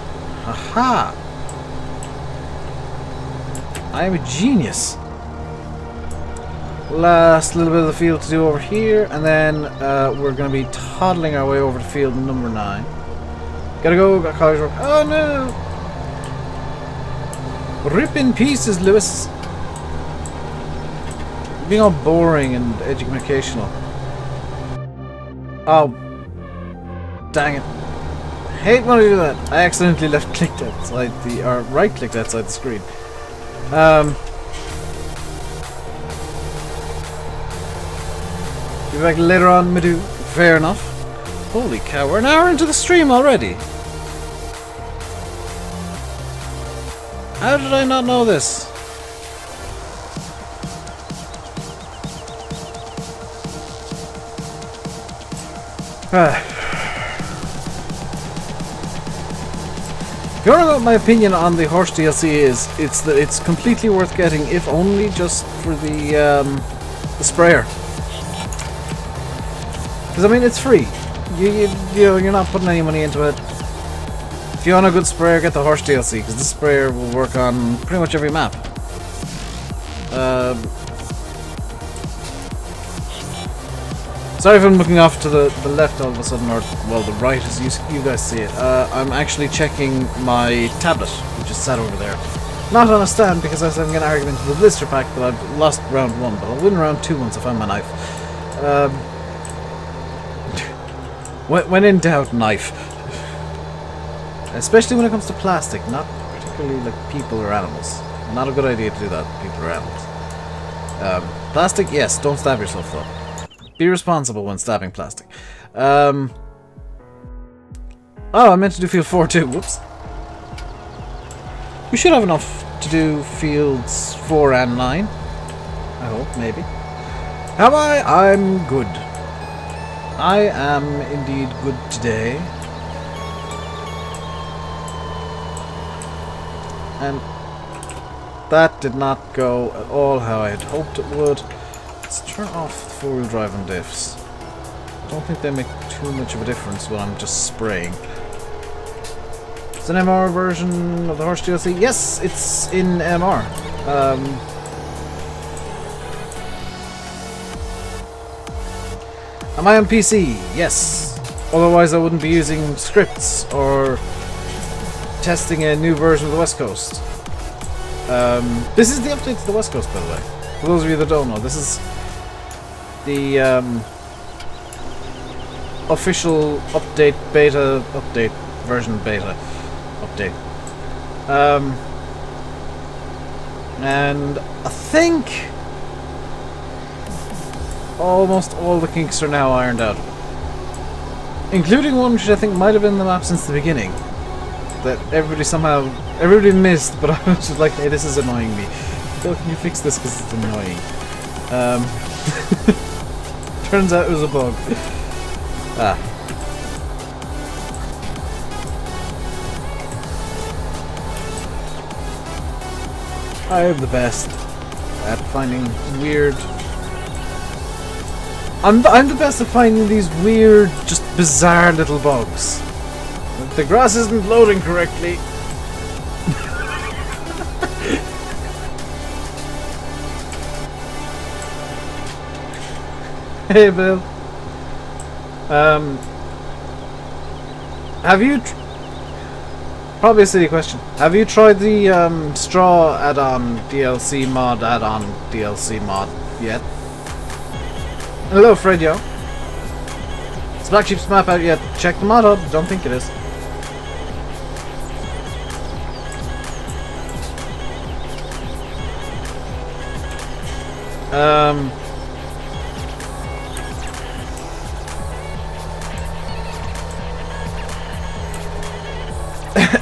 Aha! I am a genius. Last little bit of the field to do over here, and then we're going to be toddling our way over to field number 9. Gotta go, got college work. Oh no! Rip in pieces, Lewis. Being all boring and educational. Oh, dang it! I hate when I do that. I accidentally left-clicked outside the, or right-clicked outside the screen. Be back later on, Madhu. Fair enough. Holy cow, we're an hour into the stream already. How did I not know this? If you want to know what my opinion on the horse DLC is, it's that it's completely worth getting, if only just for the sprayer. Because I mean, it's free. You know, you're not putting any money into it. If you want a good sprayer, get the horse DLC, because this sprayer will work on pretty much every map. Sorry if I'm looking off to the left all of a sudden, or, well, the right as you guys see it. I'm actually checking my tablet, which is sat over there. Not on a stand, because I was having an argument with the blister pack that I've lost round 1, but I'll win round 2 once I find my knife. When in doubt, knife. Especially when it comes to plastic, not particularly like people or animals. Not a good idea to do that, people or animals. Plastic, yes, don't stab yourself though. Be responsible when stabbing plastic. Oh, I meant to do field 4 too. Whoops. We should have enough to do fields 4 and 9. I hope, maybe. Am I? I'm good. I am indeed good today. And that did not go at all how I had hoped it would. Let's turn off the 4-wheel drive and diffs. I don't think they make too much of a difference when I'm just spraying. It's an MR version of the horse DLC? Yes, it's in MR. Am I on PC? Yes. Otherwise I wouldn't be using scripts or testing a new version of the West Coast. This is the update to the West Coast, by the way. For those of you that don't know, this is the official update beta update version beta update. And I think almost all the kinks are now ironed out, including one which I think might have been the map since the beginning that everybody missed, but I was just like, hey, this is annoying me. So can you fix this because it's annoying? Turns out it was a bug. I am the best at finding weird... I'm the best at finding these weird, just bizarre little bugs. The grass isn't loading correctly. Hey, Bill. Have you... Probably a silly question. Have you tried the straw add-on DLC mod yet? Hello, Fredio. Is Black Sheep's map out yet? Check the mod hub. Don't think it is.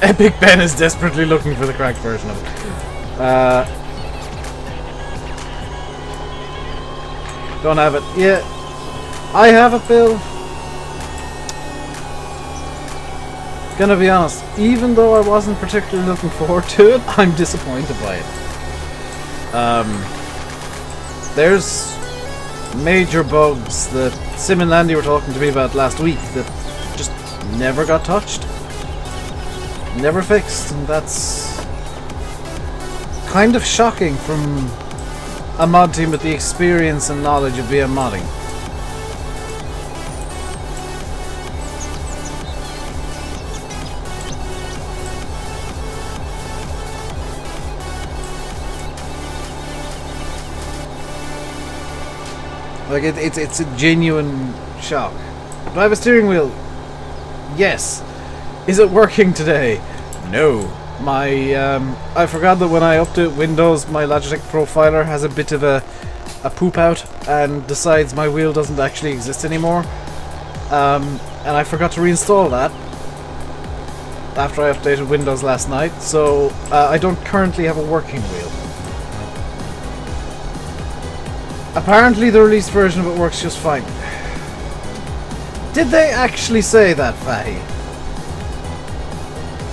Epic Ben is desperately looking for the cracked version of it. Don't have it. Yeah, I have it, Bill. Gonna be honest, even though I wasn't particularly looking forward to it, I'm disappointed by it. There's major bugs that Sim and Landy were talking to me about last week that just never got touched. Never fixed, and that's kind of shocking from a mod team with the experience and knowledge of VM modding. Like it's a genuine shock. Do I have a steering wheel? Yes. Is it working today? No. I forgot that when I update Windows, my Logitech profiler has a bit of a poop out and decides my wheel doesn't actually exist anymore. And I forgot to reinstall that. after I updated Windows last night, so I don't currently have a working wheel. Apparently the released version of it works just fine. Did they actually say that, Fahy?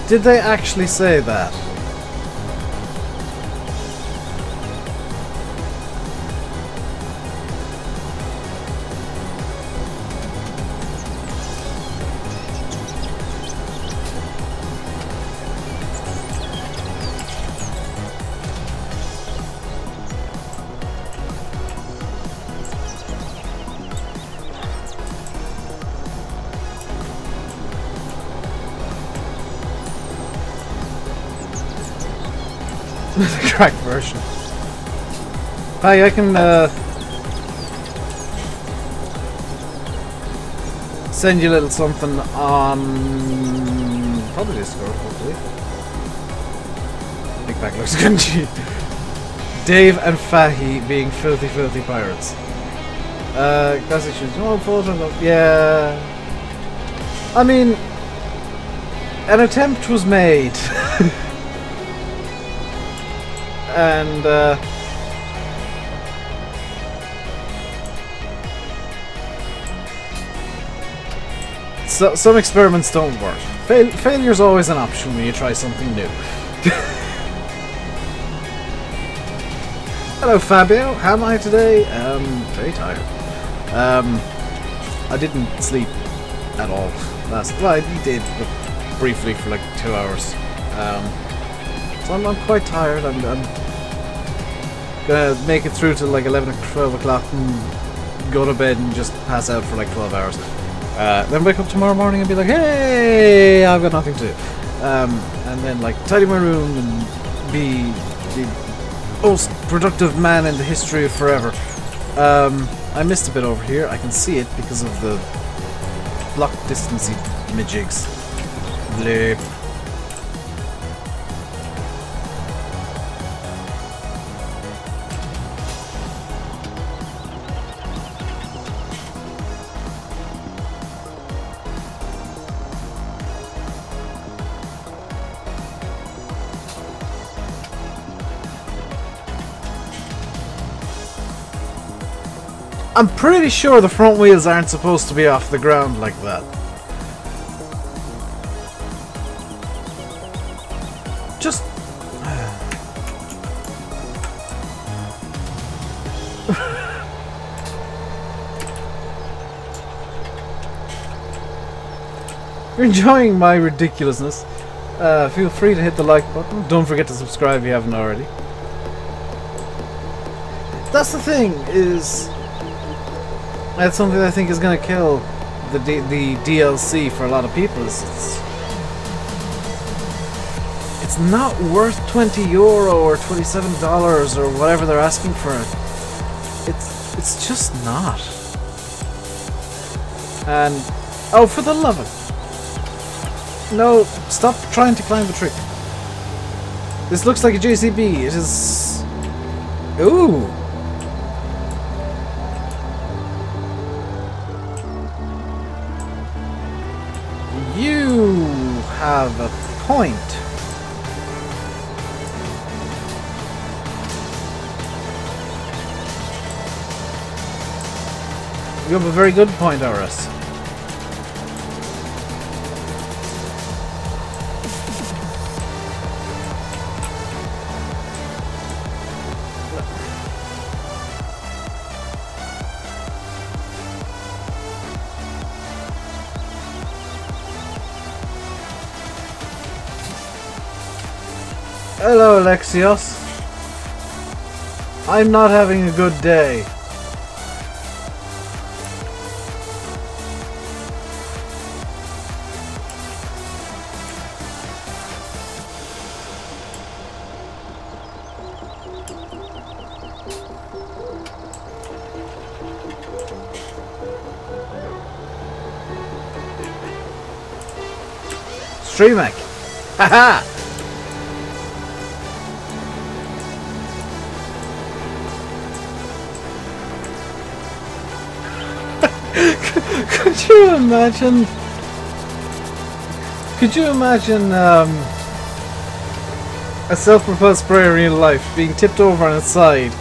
Did they actually say that? The cracked version. Hi, I can send you a little something on probably Discord, hopefully. Big back looks good. Dave and Fahy being filthy, filthy pirates. Classic shoes. Oh, photo. Yeah. I mean, an attempt was made. And so, some experiments don't work. Failure's always an option when you try something new. Hello Fabio, how am I today? Very tired. I didn't sleep at all last. Well, I did, but briefly for like 2 hours. So I'm quite tired. I'm gonna make it through to like 11 or 12 o'clock and go to bed and just pass out for like 12 hours. Then wake up tomorrow morning and be like, hey, I've got nothing to do. And then like tidy my room and be the most productive man in the history of forever. I missed a bit over here. I can see it because of the block distancey midjigs. Bleh. I'm pretty sure the front wheels aren't supposed to be off the ground like that. Just... If you're enjoying my ridiculousness, feel free to hit the like button. Don't forget to subscribe if you haven't already. That's the thing, is... That's something I think is going to kill the DLC for a lot of people. It's not worth €20 or $27 or whatever they're asking for it. It's just not. And oh, for the love of it! No, stop trying to climb the tree. This looks like a JCB. It is. Ooh. You have a point. You have a very good point, RS. Hello, Alexios. I'm not having a good day. Streamac. Haha. Could you imagine? Could you imagine a self-propelled sprayer in real life being tipped over on its side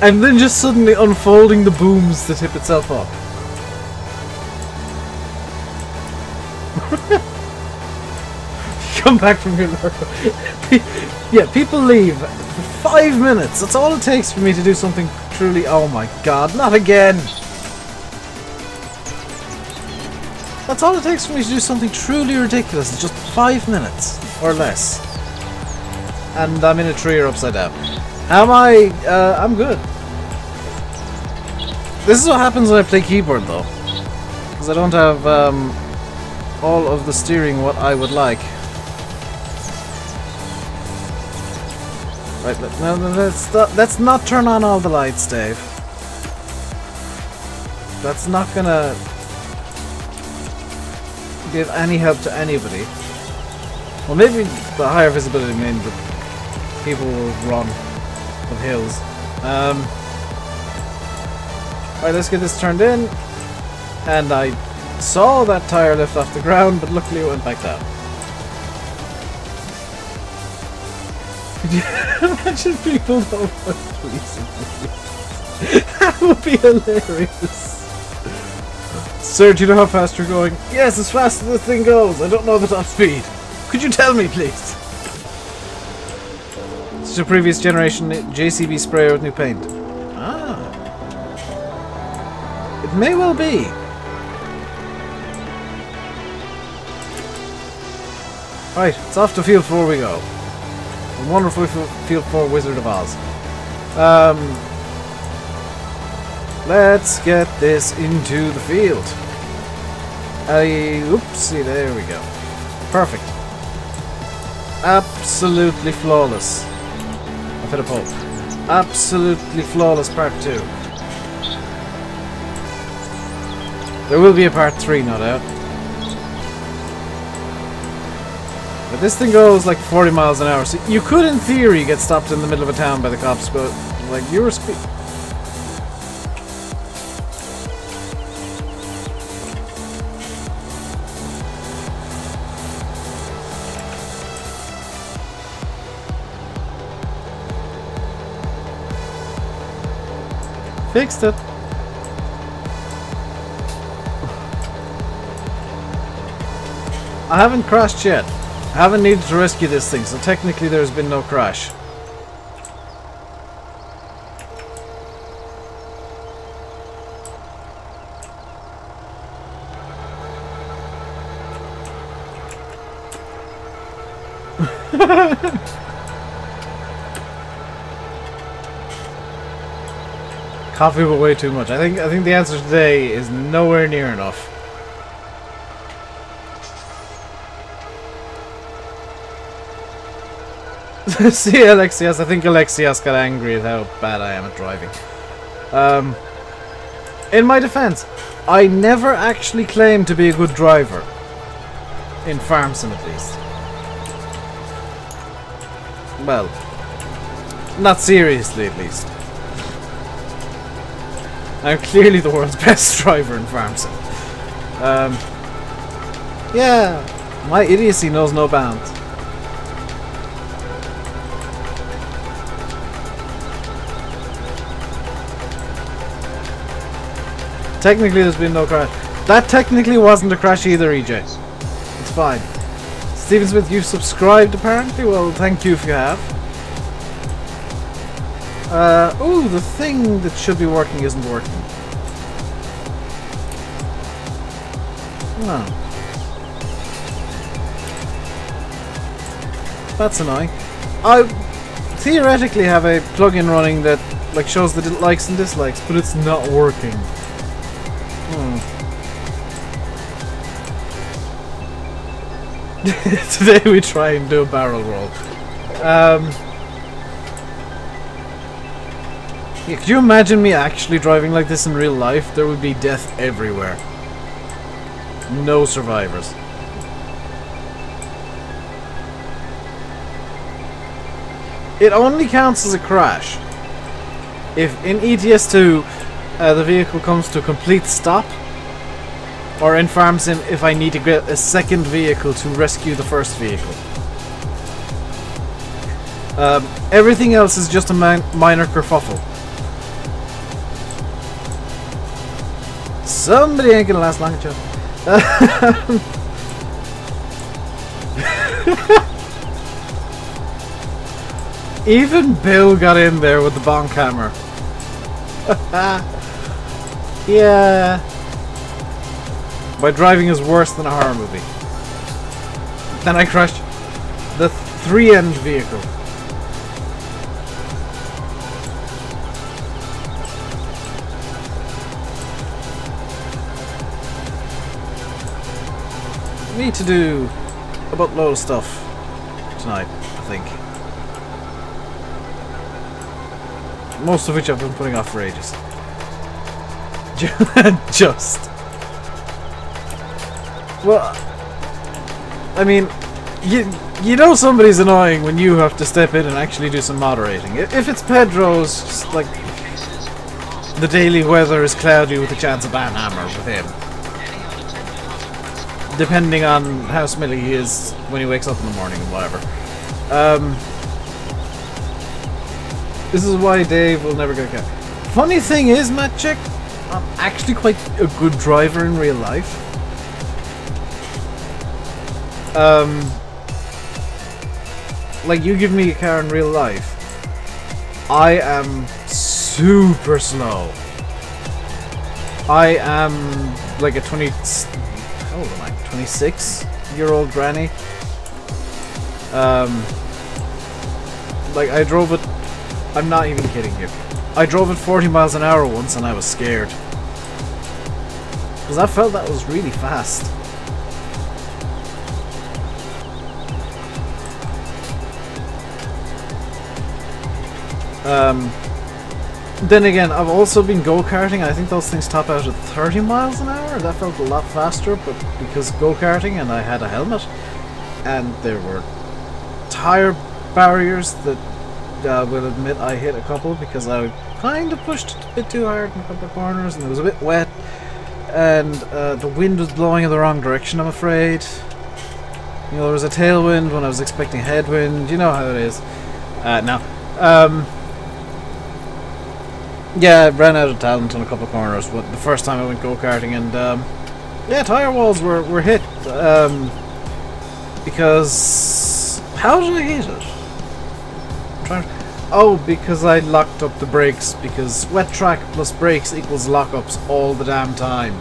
and then just suddenly unfolding the booms to tip itself up? Come back from your lurk. Yeah, people leave for 5 minutes. That's all it takes for me to do something truly... Oh my god, not again! That's all it takes for me to do something truly ridiculous. It's just 5 minutes or less. And I'm in a tree or upside down. Am I? I'm good. This is what happens when I play keyboard though. Because I don't have all of the steering what I would like. Right, no, let's not turn on all the lights, Dave. That's not gonna give any help to anybody. Well, maybe the higher visibility means that people will run up hills. Alright, let's get this turned in. And I saw that tire lift off the ground, but luckily it went back down. Could you imagine people don't want police? That would be hilarious. Sir, do you know how fast you're going? Yes, as fast as this thing goes. I don't know the top speed. Could you tell me, please? It's a previous generation JCB sprayer with new paint. Ah. It may well be. Right, it's off to Field 4 we go. A wonderful Field 4 Wizard of Oz. Let's get this into the field. Oopsie, there we go. Perfect. Absolutely flawless. I've hit a pole. Absolutely flawless part 2. There will be a part 3, no doubt. But this thing goes like 40 miles an hour, so you could in theory get stopped in the middle of a town by the cops, but like your speed... Fixed it. I haven't crashed yet. I haven't needed to rescue this thing, so technically there's been no crash. Coffee, but way too much. I think the answer today is nowhere near enough. See, Alexios. I think Alexios got angry at how bad I am at driving. In my defense, I never actually claimed to be a good driver. In Farm Sim, at least. Well, not seriously, at least. I'm clearly the world's best driver in Farm Sim. Yeah, my idiocy knows no bounds. Technically there's been no crash. That technically wasn't a crash either, EJ. It's fine. Stephen Smith, you've subscribed apparently? Well, thank you if you have. Ooh, the thing that should be working isn't working. Oh. That's annoying. I theoretically have a plugin running that like shows the likes and dislikes, but it's not working. Today we try and do a barrel roll. Yeah, could you imagine me actually driving like this in real life? There would be death everywhere. No survivors. It only counts as a crash if in ETS2 the vehicle comes to a complete stop Or in Farm Sim, if I need to get a second vehicle to rescue the first vehicle. Everything else is just a minor kerfuffle. Somebody ain't gonna last long at you. Even Bill got in there with the bonk hammer. Yeah. My driving is worse than a horror movie. Then I crashed the 3-end vehicle. Need to do a buttload of stuff tonight, I think. Most of which I've been putting off for ages. Just. Well, I mean, you know somebody's annoying when you have to step in and actually do some moderating. If it's Pedro's, just like the daily weather is cloudy with a chance of banhammer with him. Depending on how smelly he is when he wakes up in the morning and whatever. This is why Dave will never get a car. Funny thing is, Matt Chick, I'm actually quite a good driver in real life. Like, you give me a car in real life, I am super slow. I am like a 26-year-old granny. Like, I drove it, I'm not even kidding you, I drove at 40 miles an hour once and I was scared. Because I felt that was really fast. Then again, I've also been go-karting. I think those things top out at 30 miles an hour. That felt a lot faster, but because go-karting and I had a helmet, and there were tire barriers that I will admit I hit a couple because I kind of pushed it a bit too hard in a couple of corners, and it was a bit wet, and the wind was blowing in the wrong direction, I'm afraid. You know, there was a tailwind when I was expecting headwind. You know how it is. Now, yeah, I ran out of talent on a couple of corners the first time I went go-karting, and yeah, tire walls were hit because how did I hit it? Oh, because I locked up the brakes, because wet track plus brakes equals lockups all the damn time.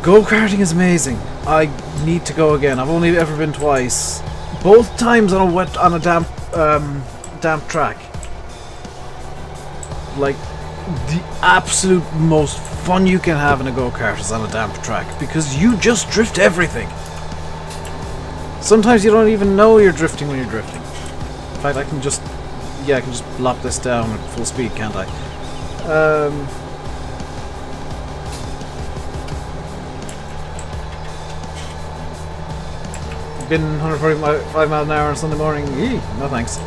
Go-karting is amazing. I need to go again. I've only ever been twice. Both times on a damp track. Like, the absolute most fun you can have in a go-kart is on a damp track, because you just drift everything. Sometimes you don't even know you're drifting when you're drifting. In fact, I can just lock this down at full speed, can't I? Been 145 miles an hour on Sunday morning. Eee, no thanks.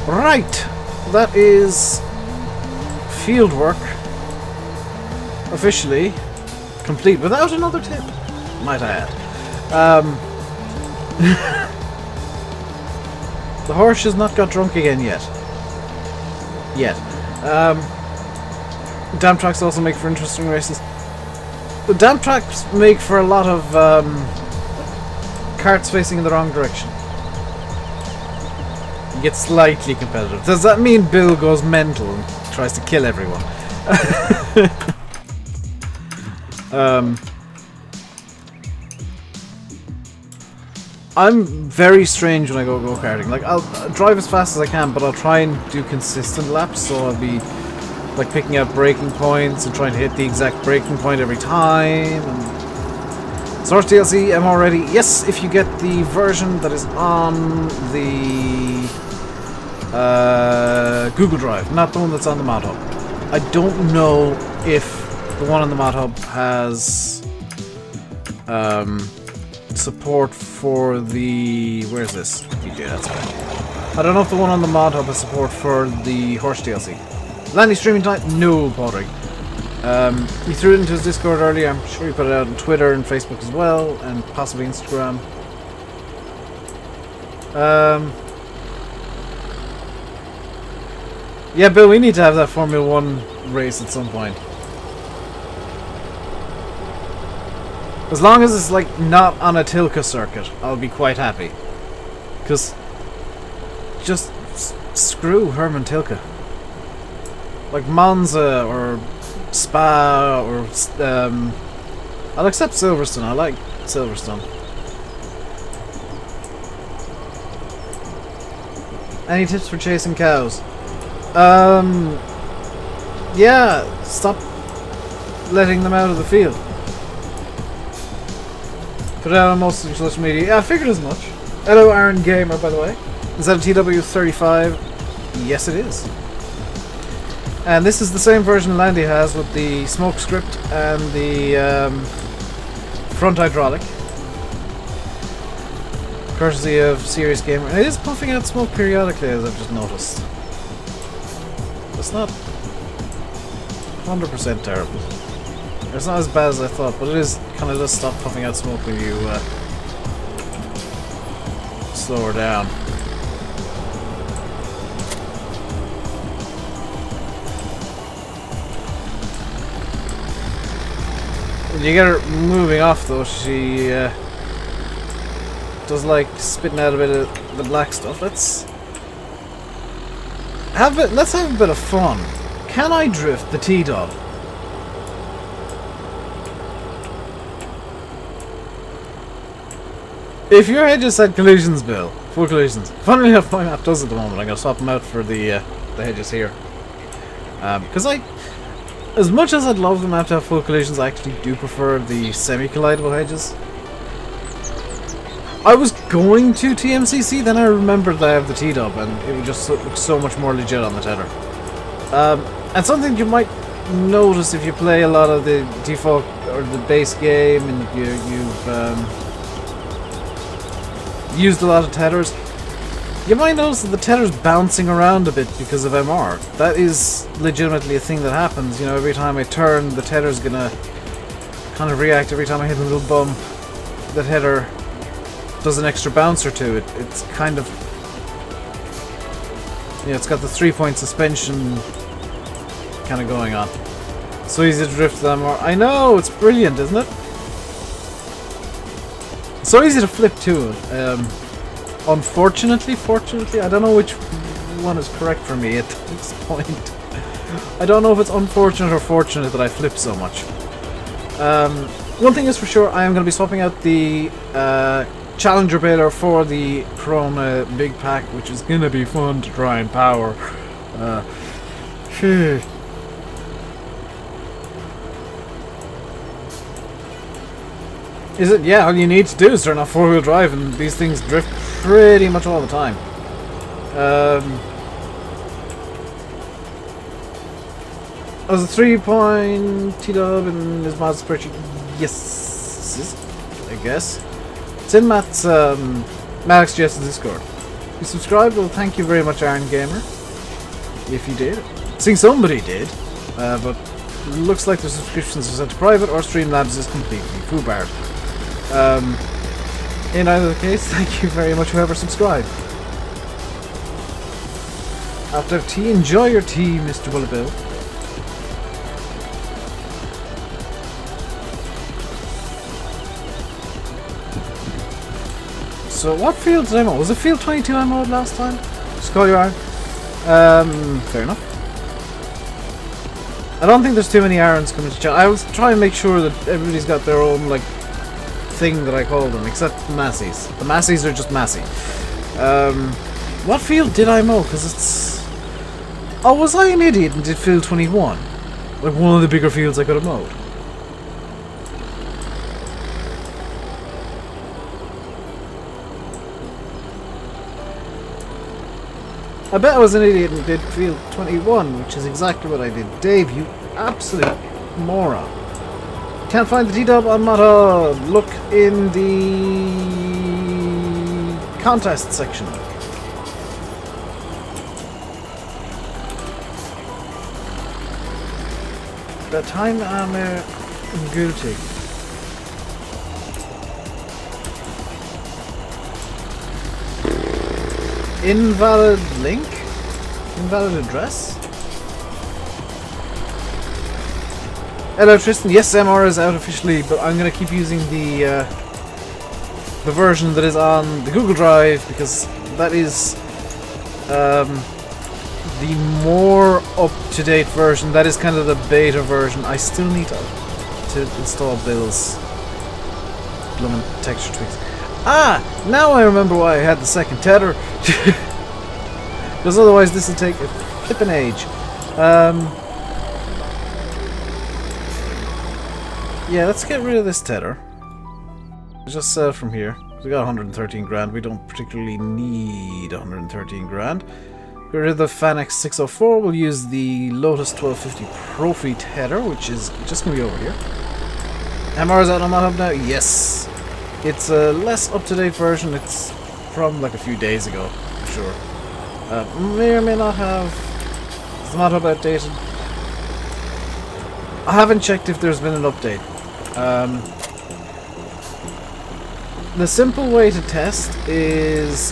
Right, that is field work officially complete without another tip, might I add. The horse has not got drunk again yet. Damp tracks also make for interesting races. The damp tracks make for a lot of carts facing in the wrong direction. You get slightly competitive. Does that mean Bill goes mental and tries to kill everyone? I'm very strange when I go go-karting. Like, I'll drive as fast as I can, but I'll try and do consistent laps, so I'll be like picking out braking points and trying to hit the exact braking point every time. And Source DLC, I'm already... Yes, if you get the version that is on the Google Drive, not the one that's on the Mod Hub. I don't know if the one on the Mod Hub has support for the... Where's this? DJ, that's right. I don't know if the one on the Mod Hub has support for the Horse DLC. Landy streaming time? No bothering. He threw it into his Discord earlier. I'm sure he put it out on Twitter and Facebook as well, and possibly Instagram. Yeah, Bill, we need to have that Formula 1 race at some point. As long as it's like not on a Tilka circuit, I'll be quite happy. Because just screw Herman Tilke. Like Monza or Spa or I'll accept Silverstone. I like Silverstone. Any tips for chasing cows? Yeah, stop letting them out of the field. Put it out on most of social media. Yeah, I figured as much. Hello, Aaron Gamer, by the way. Is that a TW35? Yes, it is. And this is the same version Landy has with the smoke script and the front hydraulic. Courtesy of Serious Gamer. And it is puffing out smoke periodically, as I've just noticed. It's not 100% terrible. It's not as bad as I thought, but it is kind of does stop puffing out smoke when you slow her down. When you get her moving off, though, she does like spitting out a bit of the black stuff. Let's have a bit of fun. Can I drift the T-Dub? If your hedges had collisions, Bill, full collisions. Funnily enough, my map does at the moment. I'm going to swap them out for the hedges here. Because as much as I'd love the map to have full collisions, I actually do prefer the semi-collidable hedges. I was going to TMCC, then I remembered that I have the T-Dub, and it would just look so much more legit on the tether. And something you might notice if you play a lot of the default or the base game, and you've used a lot of tethers, you might notice that the tether's bouncing around a bit because of MR. That is legitimately a thing that happens. You know, every time I turn, the tether's gonna kind of react. Every time I hit a little bump, the tether does an extra bounce or two. It's kind of, you know, it's got the 3-point suspension kind of going on. So easy to drift them. I know, it's brilliant, isn't it? So easy to flip too. Unfortunately, fortunately, I don't know which one is correct for me at this point. I don't know if it's unfortunate or fortunate that I flip so much. One thing is for sure, I am going to be swapping out the Challenger baler for the Corona Big Pack, which is going to be fun to try and power. Is it? Yeah, all you need to do is turn off 4-wheel drive and these things drift pretty much all the time. Was a 3-point T-Dub in his Mazda spreadsheet? Yes, I guess. It's in Matt's MattXGS's Discord. If you subscribed, well, thank you very much, Aaron Gamer. If you did. I think somebody did, but looks like the subscriptions are set to private or Streamlabs is completely foobarred. In either case, thank you very much whoever subscribed. After tea, enjoy your tea, Mr. Bullabill. So what field did I mow? Was it field 22 I mowed last time? Just call you Aaron. Fair enough. I don't think there's too many Aarons coming to chat. I was trying to make sure that everybody's got their own, like, thing that I call them, except the Massies. The Massies are just Massey. What field did I mow? Because it's... Oh, was I an idiot and did field 21? Like one of the bigger fields I could have mowed. I bet I was an idiot and did field 21, which is exactly what I did. Dave, you absolute moron. Can't find the T-Dub on Mata. Look in the contest section. Time am gültig. Invalid link? Invalid address? Hello Tristan, yes MR is out officially, but I'm going to keep using the version that is on the Google Drive because that is the more up-to-date version. That is kind of the beta version. I still need to install Bill's blooming texture tweaks. Ah! Now I remember why I had the second tether. Because otherwise this will take a flippin' age. Yeah, let's get rid of this tether. Just sell from here. We got 113 grand. We don't particularly need 113 grand. Get rid of the Fanex 604. We'll use the Lotus 1250 Profi tether, which is just going to be over here. MR is out on that hub now? Yes. It's a less up-to-date version. It's from like a few days ago, for sure. May or may not have... Is the mod hub outdated? I haven't checked if there's been an update. The simple way to test is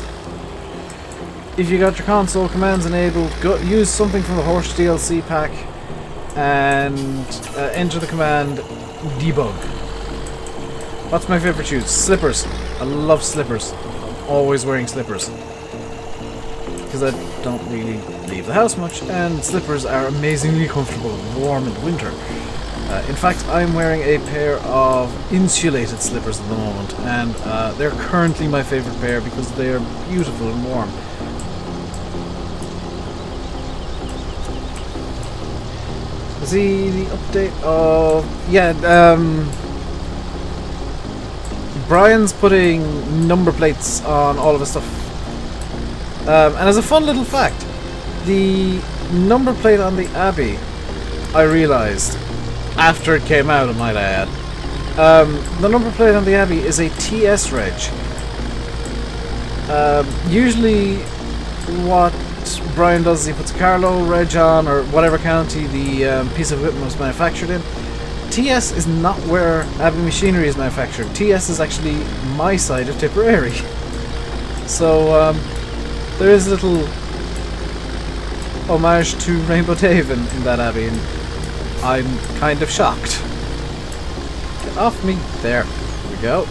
if you got your console commands enabled, use something from the Horse DLC pack and enter the command debug. What's my favorite shoes? Slippers. I love slippers. I'm always wearing slippers because I don't really leave the house much, and slippers are amazingly comfortable and warm in the winter. In fact, I'm wearing a pair of insulated slippers at the moment, and they're currently my favorite pair because they are beautiful and warm. See the update of... Yeah, Brian's putting number plates on all of his stuff. And as a fun little fact, the number plate on the Abbey, I realised, after it came out, I might add, the number plate on the Abbey is a TS reg. Usually what Brian does is he puts a Carlo reg on, or whatever county the piece of equipment was manufactured in. TS is not where Abbey machinery is manufactured. TS is actually my side of Tipperary. So there is a little homage to RainbowDave in that Abbey, and I'm kind of shocked. Get off me. There. Here we go.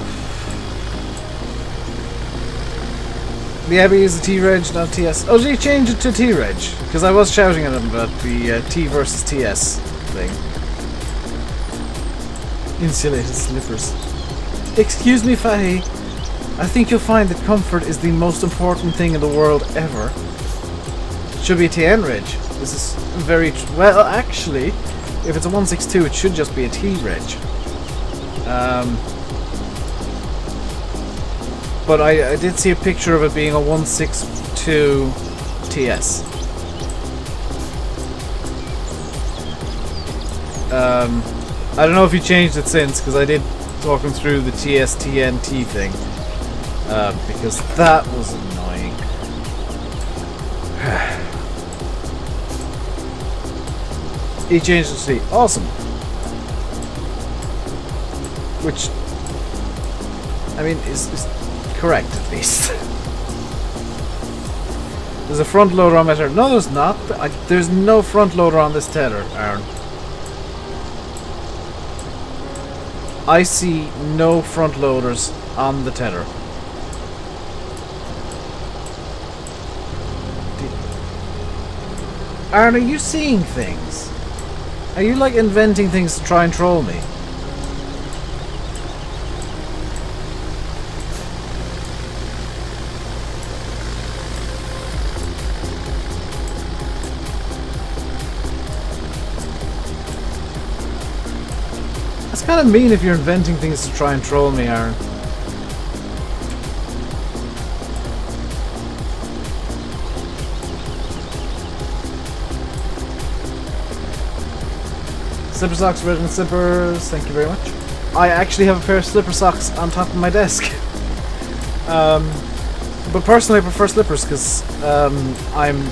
The Abbey is a T-Reg, not TS. Oh, did he change it to T-Reg? Because I was shouting at him about the T versus TS thing. Insulated slippers. Excuse me, Fahy. I think you'll find that comfort is the most important thing in the world ever. It should be a TN Reg. This is very... well, actually, if it's a 162, it should just be a T-Reg. But I did see a picture of it being a 162 TS. I don't know if he changed it since, because I did talk him through the TS-TNT thing. Because that was annoying. He changed it to T. Awesome. Which, I mean, is correct at least. There's a front loader on my tether. No, there's not. There's no front loader on this tether, Aaron. I see no front loaders on the tether. Aaron, are you seeing things? Are you like inventing things to try and troll me? It's kind of mean if you're inventing things to try and troll me, Aaron. Slipper socks, Resident Slippers, thank you very much. I actually have a pair of slipper socks on top of my desk. But personally I prefer slippers because I'm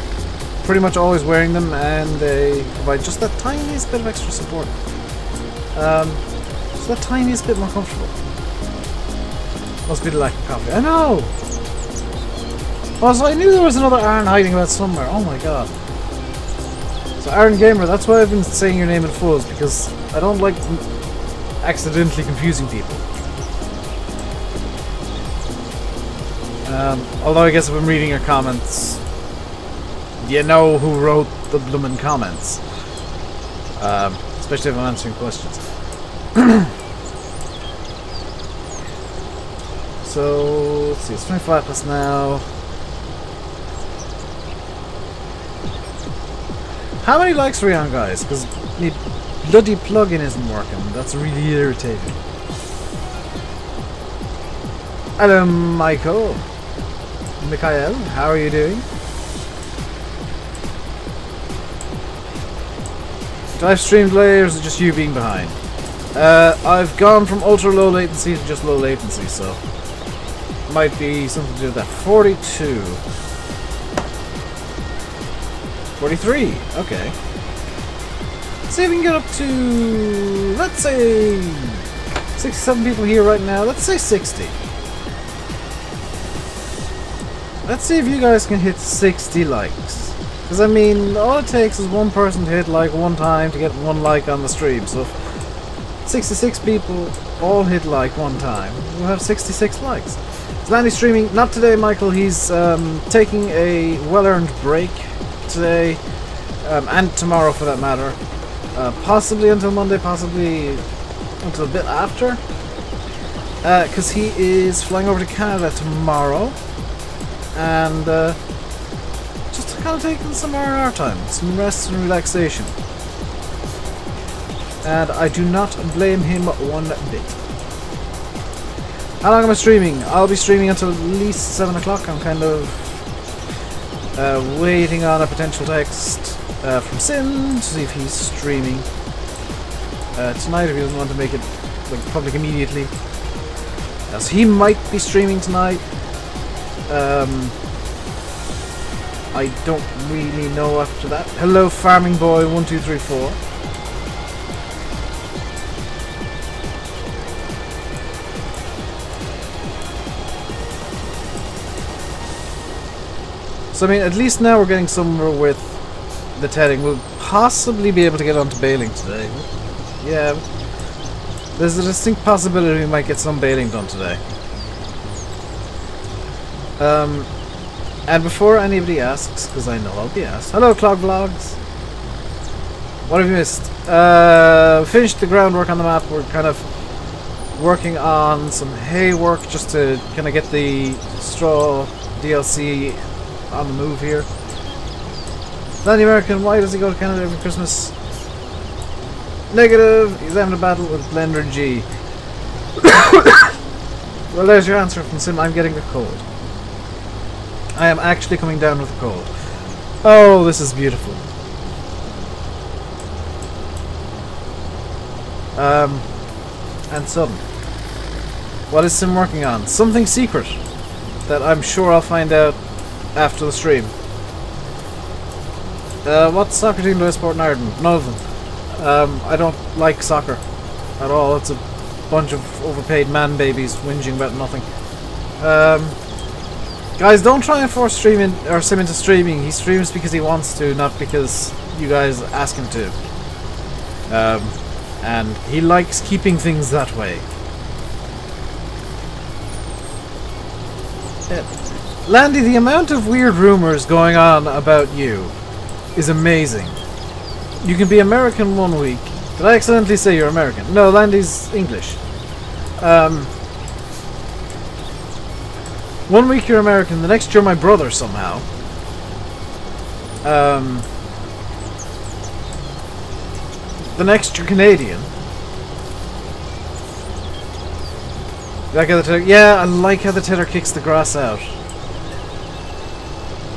pretty much always wearing them, and they provide just that tiniest bit of extra support. Just that tiniest bit more comfortable. Must be the lack of coffee. I know! Also, I knew there was another Aaron hiding about somewhere. Oh my god. So Aaron Gamer, that's why I've been saying your name in fulls, because I don't like accidentally confusing people. Although I guess if I'm reading your comments, you know who wrote the bloomin' comments. Especially if I'm answering questions. So, let's see, it's 25 plus now. How many likes are we on, guys? Because the bloody plugin isn't working. That's really irritating. Hello, Michael. Mikhail, how are you doing? Do I stream delay, or is it just you being behind? I've gone from ultra low latency to just low latency, so might be something to do with that. 42. 43. Okay. Let's see if we can get up to, let's say, 67 people here right now. Let's say 60. Let's see if you guys can hit 60 likes. Because, I mean, all it takes is one person to hit like one time to get one like on the stream. So if 66 people all hit like one time, we'll have 66 likes. Is Landy streaming? Not today, Michael. He's taking a well-earned break today, and tomorrow for that matter. Possibly until Monday, possibly until a bit after. Because he is flying over to Canada tomorrow. And just kind of taking some R&R time, some rest and relaxation. And I do not blame him one bit. How long am I streaming? I'll be streaming until at least 7 o'clock. I'm kind of waiting on a potential text from Sim to see if he's streaming tonight, if he doesn't want to make it like public immediately. So he might be streaming tonight. I don't really know after that. Hello, Farming Boy 1234. So I mean, at least now we're getting somewhere with the tedding. We'll possibly be able to get onto bailing today. Yeah, there's a distinct possibility we might get some bailing done today. And before anybody asks, because I know I'll be asked, hello Clog Vlogs! What have you missed? Finished the groundwork on the map. We're kind of working on some hay work just to kind of get the straw DLC on the move here. Landy American, why does he go to Canada every Christmas? Negative, he's having a battle with Blender G. Well, there's your answer from Sim. I'm getting a cold. I am actually coming down with a cold. Oh, this is beautiful. And sudden. What is Sim working on? Something secret that I'm sure I'll find out after the stream. What soccer team do I support in Ireland? None of them. I don't like soccer at all. It's a bunch of overpaid man babies whinging about nothing. Guys, don't try and force Sim into streaming. He streams because he wants to, not because you guys ask him to. And he likes keeping things that way. Landy, the amount of weird rumors going on about you is amazing. You can be American one week. Did I accidentally say you're American? No, Landy's English. 1 week you're American, the next you're my brother somehow. The next you're Canadian. Like how the tether, yeah, I like how the tether kicks the grass out.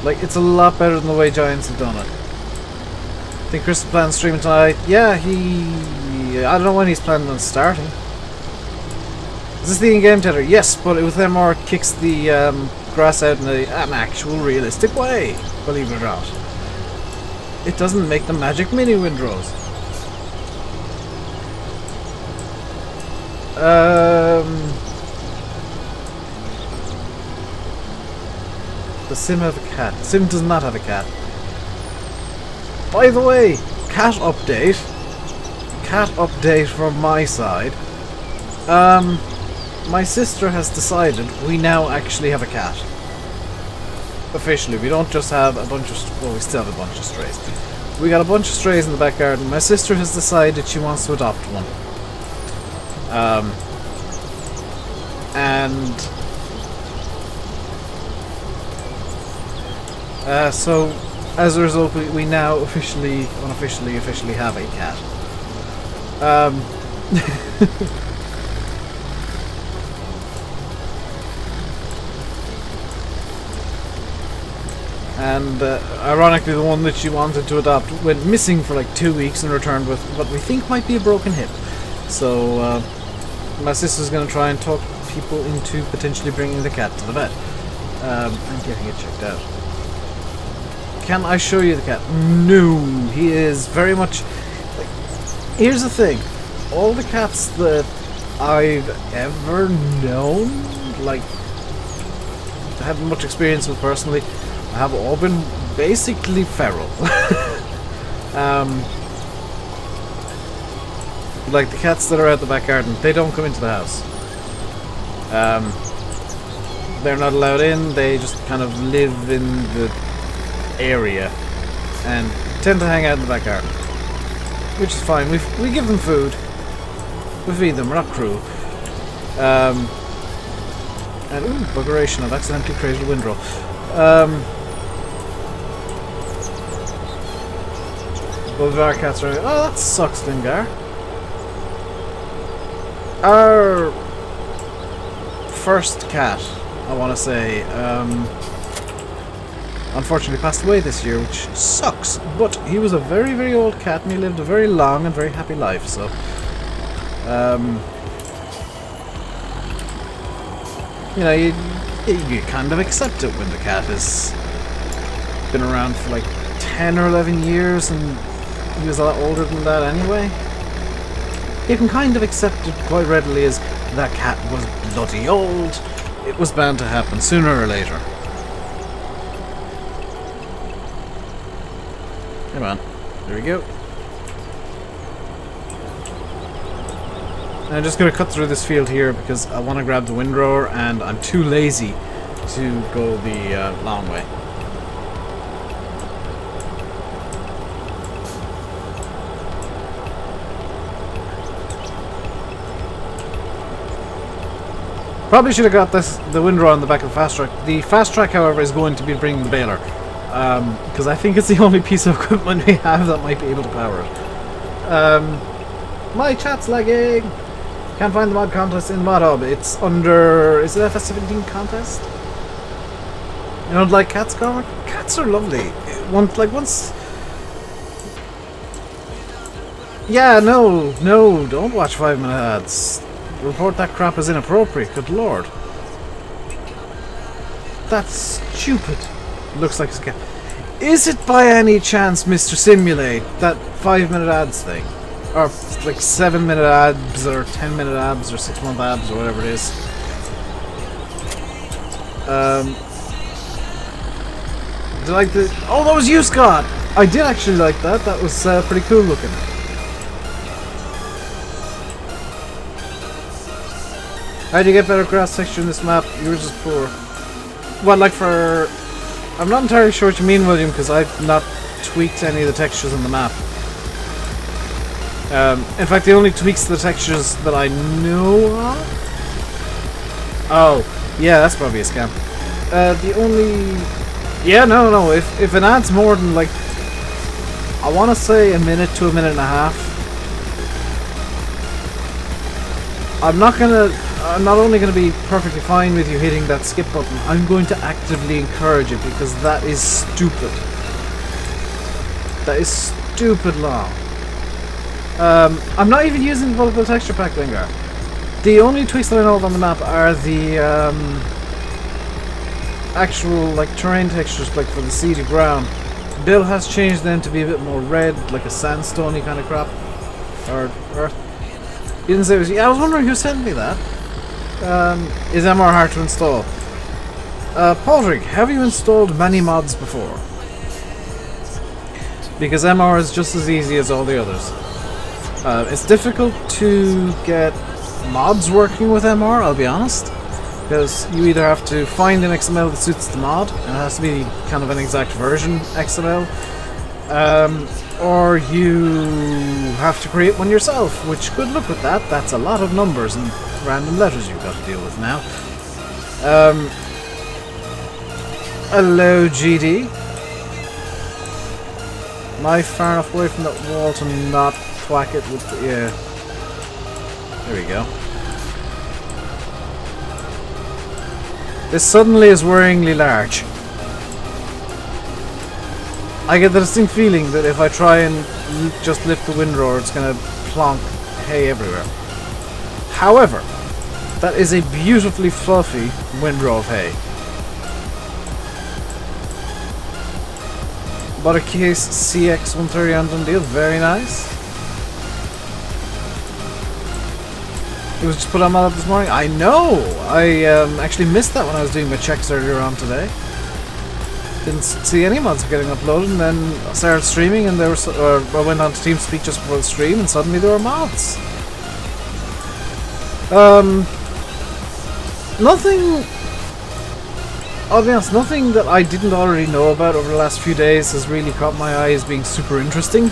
Like, it's a lot better than the way Giants have done it. I think Chris is planning on streaming tonight. Yeah, I don't know when he's planning on starting. Is this the in-game tether? Yes, but with MR it kicks the grass out in an actual realistic way, believe it or not. it doesn't make the magic mini windrows. Does Sim have a cat? Sim does not have a cat. By the way, cat update. Cat update from my side. My sister has decided we now actually have a cat. Officially, we don't just have a bunch of... well, we still have a bunch of strays. We got a bunch of strays in the back garden. My sister has decided she wants to adopt one. So, as a result, we now officially have a cat. And ironically, the one that she wanted to adopt went missing for like 2 weeks and returned with what we think might be a broken hip. So my sister's going to try and talk people into potentially bringing the cat to the vet and getting it checked out. Can I show you the cat? No, he is very much... like, here's the thing. All the cats that I've ever known, like, I haven't much experience with personally, have all been basically feral. Like the cats that are out the back garden, they don't come into the house. They're not allowed in, they just kind of live in the area and tend to hang out in the back garden, which is fine. We give them food, we feed them, we're not cruel. And ooh, buggeration, I've accidentally created a windrow. Both of our cats are... oh, that sucks, Lingar. Our first cat, I want to say, unfortunately passed away this year, which sucks. But he was a very, very old cat, and he lived a very long and very happy life, so... you know, you kind of accept it when the cat has been around for like 10 or 11 years, and he was a lot older than that anyway. You can kind of accept it quite readily as that cat was bloody old. It was bound to happen sooner or later. Come on. There we go. I'm just going to cut through this field here because I want to grab the windrower and I'm too lazy to go the long way. Probably should have got the windrower on the back of the fast track. The fast track, however, is going to be bringing the baler. Because I think it's the only piece of equipment we have that might be able to power it. My chat's lagging! Can't find the mod contest in Mod Hub. It's under... is it FS17 contest? You don't like cats, Cormac? Cats are lovely. Once... yeah, no, don't watch 5-minute ads. Report that crap as inappropriate, good lord. That's stupid. Looks like it's a cat. Is it by any chance, Mr. Simulate, that 5-minute ads thing? Or like 7-minute abs, or 10-minute abs, or 6-month abs, or whatever it is. Did I like the... oh, that was you, Scott! I did actually like that. That was pretty cool looking. How do you get better grass texture in this map? Yours is poor. Well, like for... I'm not entirely sure what you mean, William, because I've not tweaked any of the textures on the map. In fact, the only tweaks to the textures that I know of... oh, yeah, that's probably a scam. The only... yeah, no, if it adds more than, like... I want to say a minute to a minute and a half. I'm not only going to be perfectly fine with you hitting that skip button, I'm going to actively encourage it because that is stupid. That is stupid long. I'm not even using the bulkable texture pack, Lingar. The only tweaks that I know of on the map are the actual like terrain textures, like for the seeded ground. Bill has changed them to be a bit more red, like a sandstone-y kind of crap. Or earth. You didn't say it was... Yeah, I was wondering who sent me that. Is MR hard to install? Padraig, have you installed many mods before? Because MR is just as easy as all the others. It's difficult to get mods working with MR, I'll be honest. Because you either have to find an XML that suits the mod, and it has to be kind of an exact version XML, or you have to create one yourself, which, good luck with that. That's a lot of numbers and random letters you've got to deal with now. Hello, GD. Am I far enough away from that wall to not thwack it with the... Yeah. There we go. This suddenly is worryingly large. I get the distinct feeling that if I try and just lift the windrower, it's going to plonk hay everywhere. However, that is a beautifully fluffy windrow of hay. Bought a case CX130 on Dundee, very nice. It was just put on my lap this morning. I know! I actually missed that when I was doing my checks earlier on today. Didn't see any mods getting uploaded, and then I started streaming, and there were I went on to TeamSpeak just before the stream, and suddenly there were mods. Nothing... I'll be honest, nothing that I didn't already know about over the last few days has really caught my eye as being super interesting.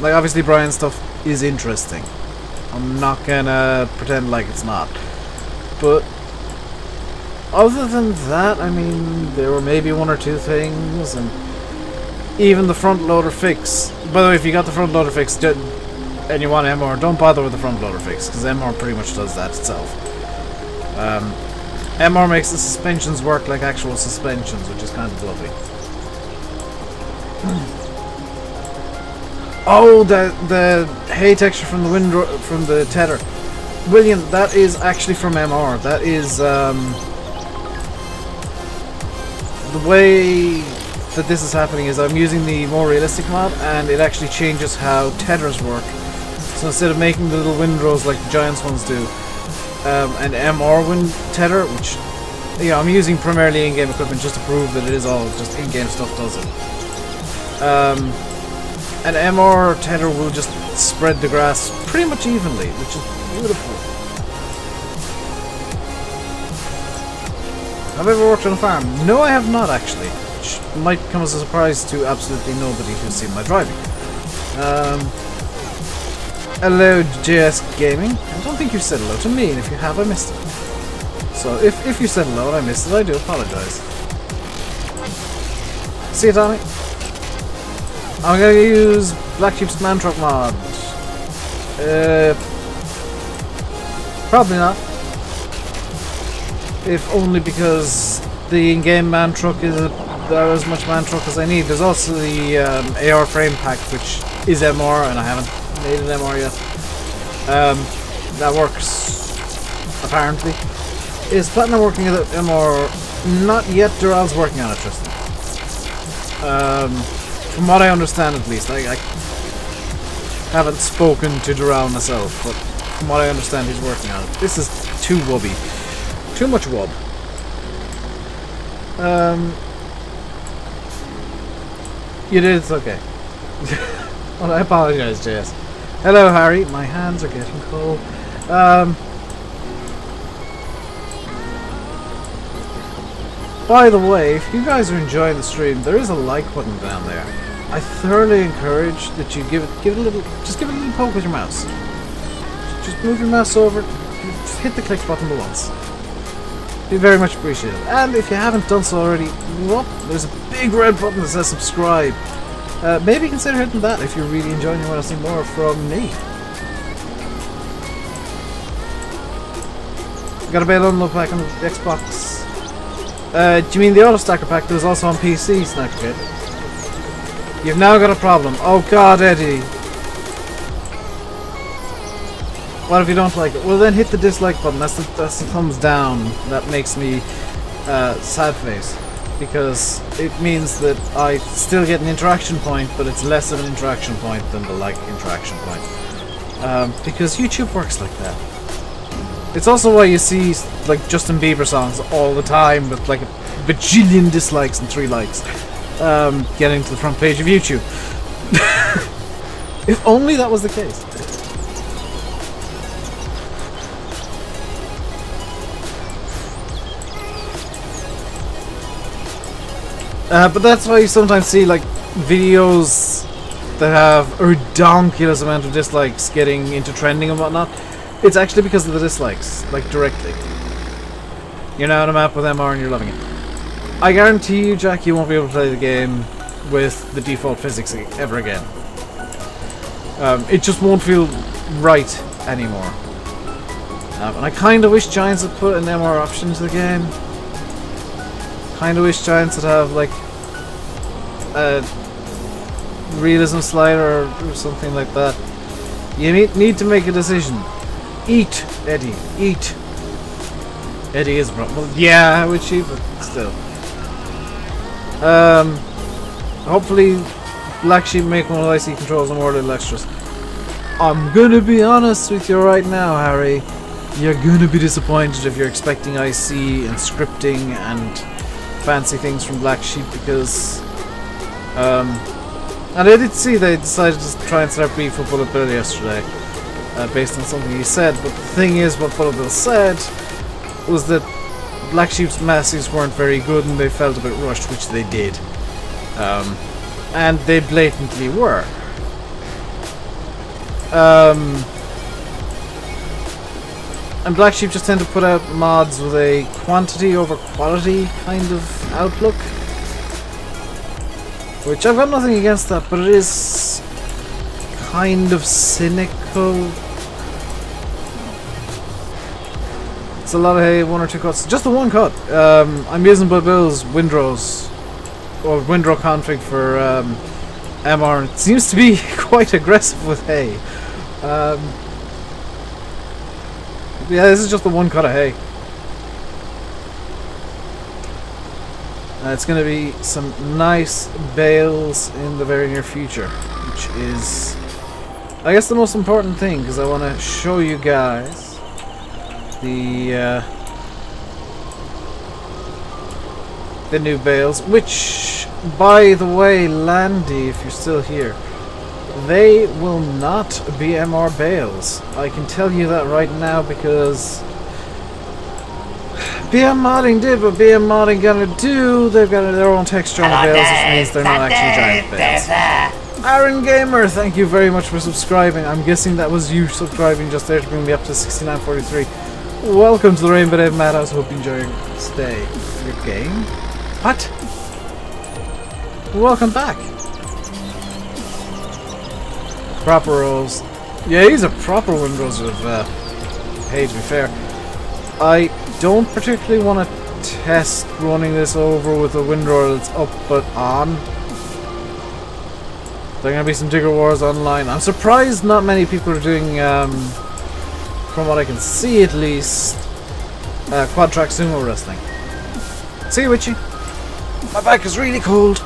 Like, obviously Brian's stuff is interesting. I'm not gonna pretend like it's not. But other than that, I mean, there were maybe one or two things, and even the front loader fix. By the way, if you got the front loader fix and you want MR, don't bother with the front loader fix, because MR pretty much does that itself. MR makes the suspensions work like actual suspensions, which is kind of lovely. Oh, the hay texture from the window, from the tether. William, that is actually from MR. That is the way that this is happening is I'm using the more realistic mod, and it actually changes how tethers work. So instead of making the little windrows like the Giants ones do, an MR wind tether, which, yeah, I'm using primarily in-game equipment just to prove that it is all just in-game stuff does it. An MR tether will just spread the grass pretty much evenly, which is beautiful. Have I ever worked on a farm? No, I have not actually, which might come as a surprise to absolutely nobody who's seen my driving. Hello, JS Gaming. I don't think you've said hello to me, and if you have, I missed it. So, if you said hello and I missed it, I do apologise. See you, Tommy. I'm gonna use Black Sheep's Man Truck mod. Probably not. If only because the in-game Man Truck is as much Man Truck as I need. There's also the AR frame pack, which is MR, and I haven't made an MR yet. That works, apparently. Is Platinum working at MR? Not yet. Dural's working on it, Tristan. From what I understand, at least. I haven't spoken to Dural myself, but from what I understand, he's working on it. This is too wubby. Too much wub. You did, it's okay. Well, I apologize, JS. Hello, Harry. My hands are getting cold. By the way, if you guys are enjoying the stream, there is a like button down there. I thoroughly encourage that you give it a little poke with your mouse. Just move your mouse over, just hit the click button once. Be very much appreciated. And if you haven't done so already, whoop, there's a big red button that says subscribe. Maybe consider hitting that if you're really enjoying and want to see more from me. Got a beta unload pack on the Xbox. Do you mean the auto stacker pack that was also on PC, Snack Kid? You've now got a problem. Oh god, Eddie. What if you don't like it? Well, then hit the dislike button. That's the thumbs down that makes me sad face. because it means that I still get an interaction point, but it's less of an interaction point than the like interaction point. Because YouTube works like that. It's also why you see like Justin Bieber songs all the time with like a bajillion dislikes and 3 likes getting to the front page of YouTube. If only that was the case. But that's why you sometimes see like videos that have a ridiculous amount of dislikes getting into trending and whatnot. It's actually because of the dislikes, like directly. You're now on a map with MR and you're loving it. I guarantee you, Jack, you won't be able to play the game with the default physics ever again. It just won't feel right anymore. And I kind of wish Giants had put an MR option into the game. Kind of wish Giants would have like a realism slider or something like that. You need to make a decision. Eat, Eddie. Eat. Eddie is well, yeah, with you, but still. Hopefully Black Sheep make one of the IC controls and more little extras. I'm gonna be honest with you right now, Harry. You're gonna be disappointed if you're expecting IC and scripting and fancy things from Black Sheep, because and I did see they decided to try and start beef with Bullet Bill yesterday based on something he said, but the thing is, what Bullet Bill said was that Black Sheep's masses weren't very good and they felt a bit rushed, which they did, and they blatantly were. And Black Sheep just tend to put out mods with a quantity over quality kind of outlook. Which I've got nothing against that, but it is kind of cynical. It's a lot of, hey, 1 or 2 cuts. Just the 1 cut. I'm using Bill's windrows, or windrow config for MR, and it seems to be quite aggressive with hay. Yeah, this is just the 1 cut of hay. It's going to be some nice bales in the very near future, which is, I guess, the most important thing, because I want to show you guys the new bales, which, by the way, Landy, if you're still here, they will not be MR bales. I can tell you that right now, because BM Modding did what BM Modding gonna do. They've got their own texture on the bales, which means they're not actually giant bales. Aaron Gamer, thank you very much for subscribing. I'm guessing that was you subscribing just there to bring me up to 6943. Welcome to the RainbowDave Madhouse. Hope you enjoy your stay. Your game? What? Welcome back. Proper rolls. Yeah, he's a proper Windows of hey, to be fair. I don't particularly want to test running this over with a windrow that's up but on. There are going to be some Digger Wars online. I'm surprised not many people are doing, from what I can see at least, quad track sumo wrestling. See you, Witchy. My back is really cold.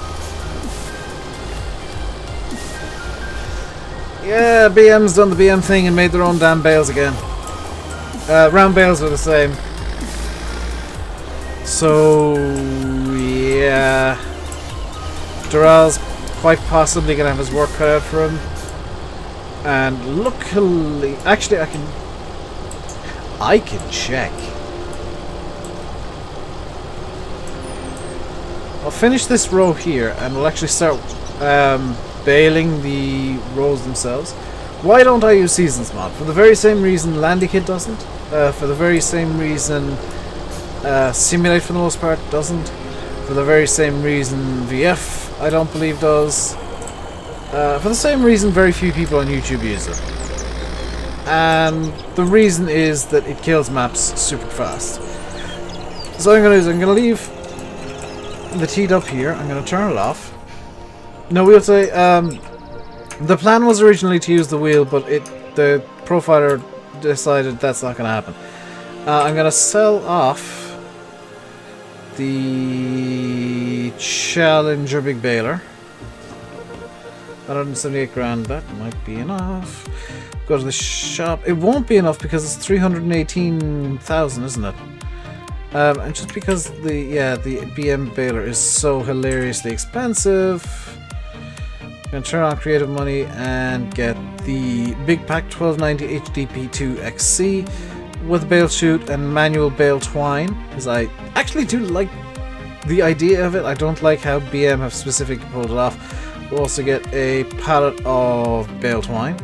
Yeah, BM's done the BM thing and made their own damn bales again. Round bales are the same. So, yeah. Dural's quite possibly going to have his work cut out for him. And luckily... Actually, I can check. I'll finish this row here and we'll actually start baling the rows themselves. Why don't I use Seasons mod? For the very same reason Landy Kid doesn't. For the very same reason Simulate for the most part doesn't. For the very same reason VF I don't believe does. For the same reason very few people on YouTube use it. And the reason is that it kills maps super fast. So what I'm going to do is I'm going to leave the teed up here. I'm going to turn it off. No, we'll say the plan was originally to use the wheel, but the profiler decided that's not going to happen. I'm going to sell off the Challenger Big Baler. 178 grand, that might be enough. Go to the shop. It won't be enough because it's 318,000, isn't it? And just because the BM Baler is so hilariously expensive, I'm gonna turn on creative money and get the Big Pack 1290 HDP2 XC with bale chute and manual bale twine, because I actually do like the idea of it. I don't like how BM have specifically pulled it off. We'll also get a pallet of bale twine.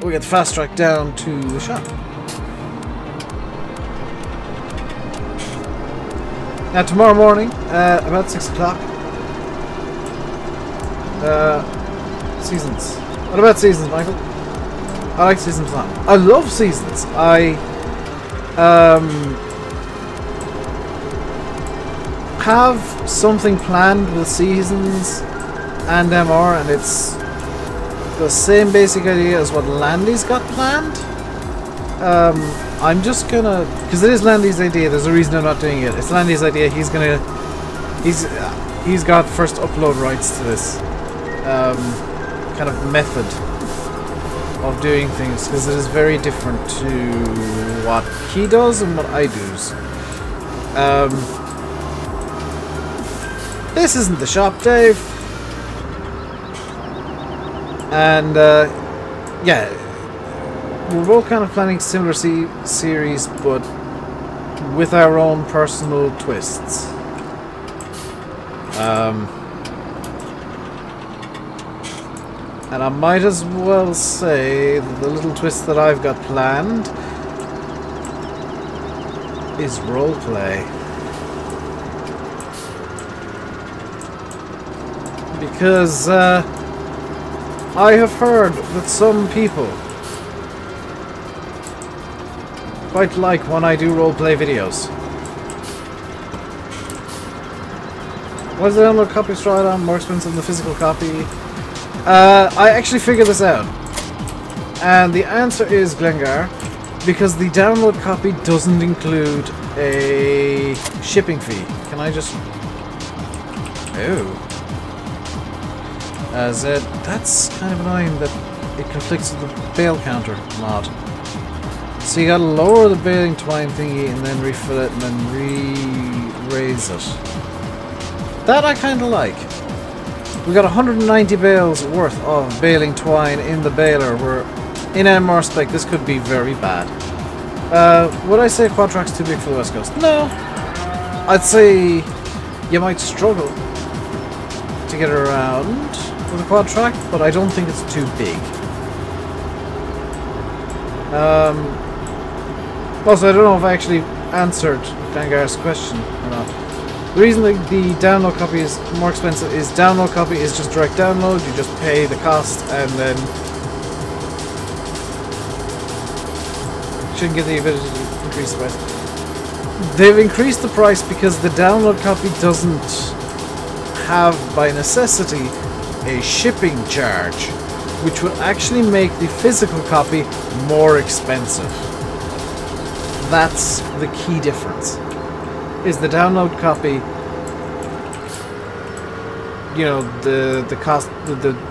We get the fast track down to the shop. Now tomorrow morning, about 6 o'clock. Seasons. What about seasons, Michael? I like seasons now. I love seasons. I have something planned with seasons and MR, and it's the same basic idea as what Landy's got planned. I'm just gonna, because it is Landy's idea. There's a reason I'm not doing it. It's Landy's idea. He's got first upload rights to this kind of method of doing things, because it is very different to what he does and what I do. This isn't the shop, Dave. And yeah, we're both kind of planning similar series, but with our own personal twists. And I might as well say that the little twist that I've got planned is roleplay. Because I have heard that some people quite like when I do roleplay videos. Why is the download copy straight on more expensive than the physical copy? I actually figured this out. And the answer is Glengar, because the download copy doesn't include a shipping fee. Can I just... Oh. That's kind of annoying that it conflicts with the bale counter mod. So you gotta lower the baling twine thingy and then refill it and then raise it. That I kinda like. We got 190 bales worth of baling twine in the baler. We're in MR spec. This could be very bad. Would I say Quadtrack's too big for the West Coast? No. I'd say you might struggle to get around with a quad track, but I don't think it's too big. Also, I don't know if I actually answered Dangar's question or not. The reason the download copy is more expensive is download copy is just direct download. You just pay the cost and then shouldn't get the ability to increase the price. They've increased the price because the download copy doesn't have by necessity a shipping charge, which would actually make the physical copy more expensive. That's the key difference. Is the download copy, you know, the cost,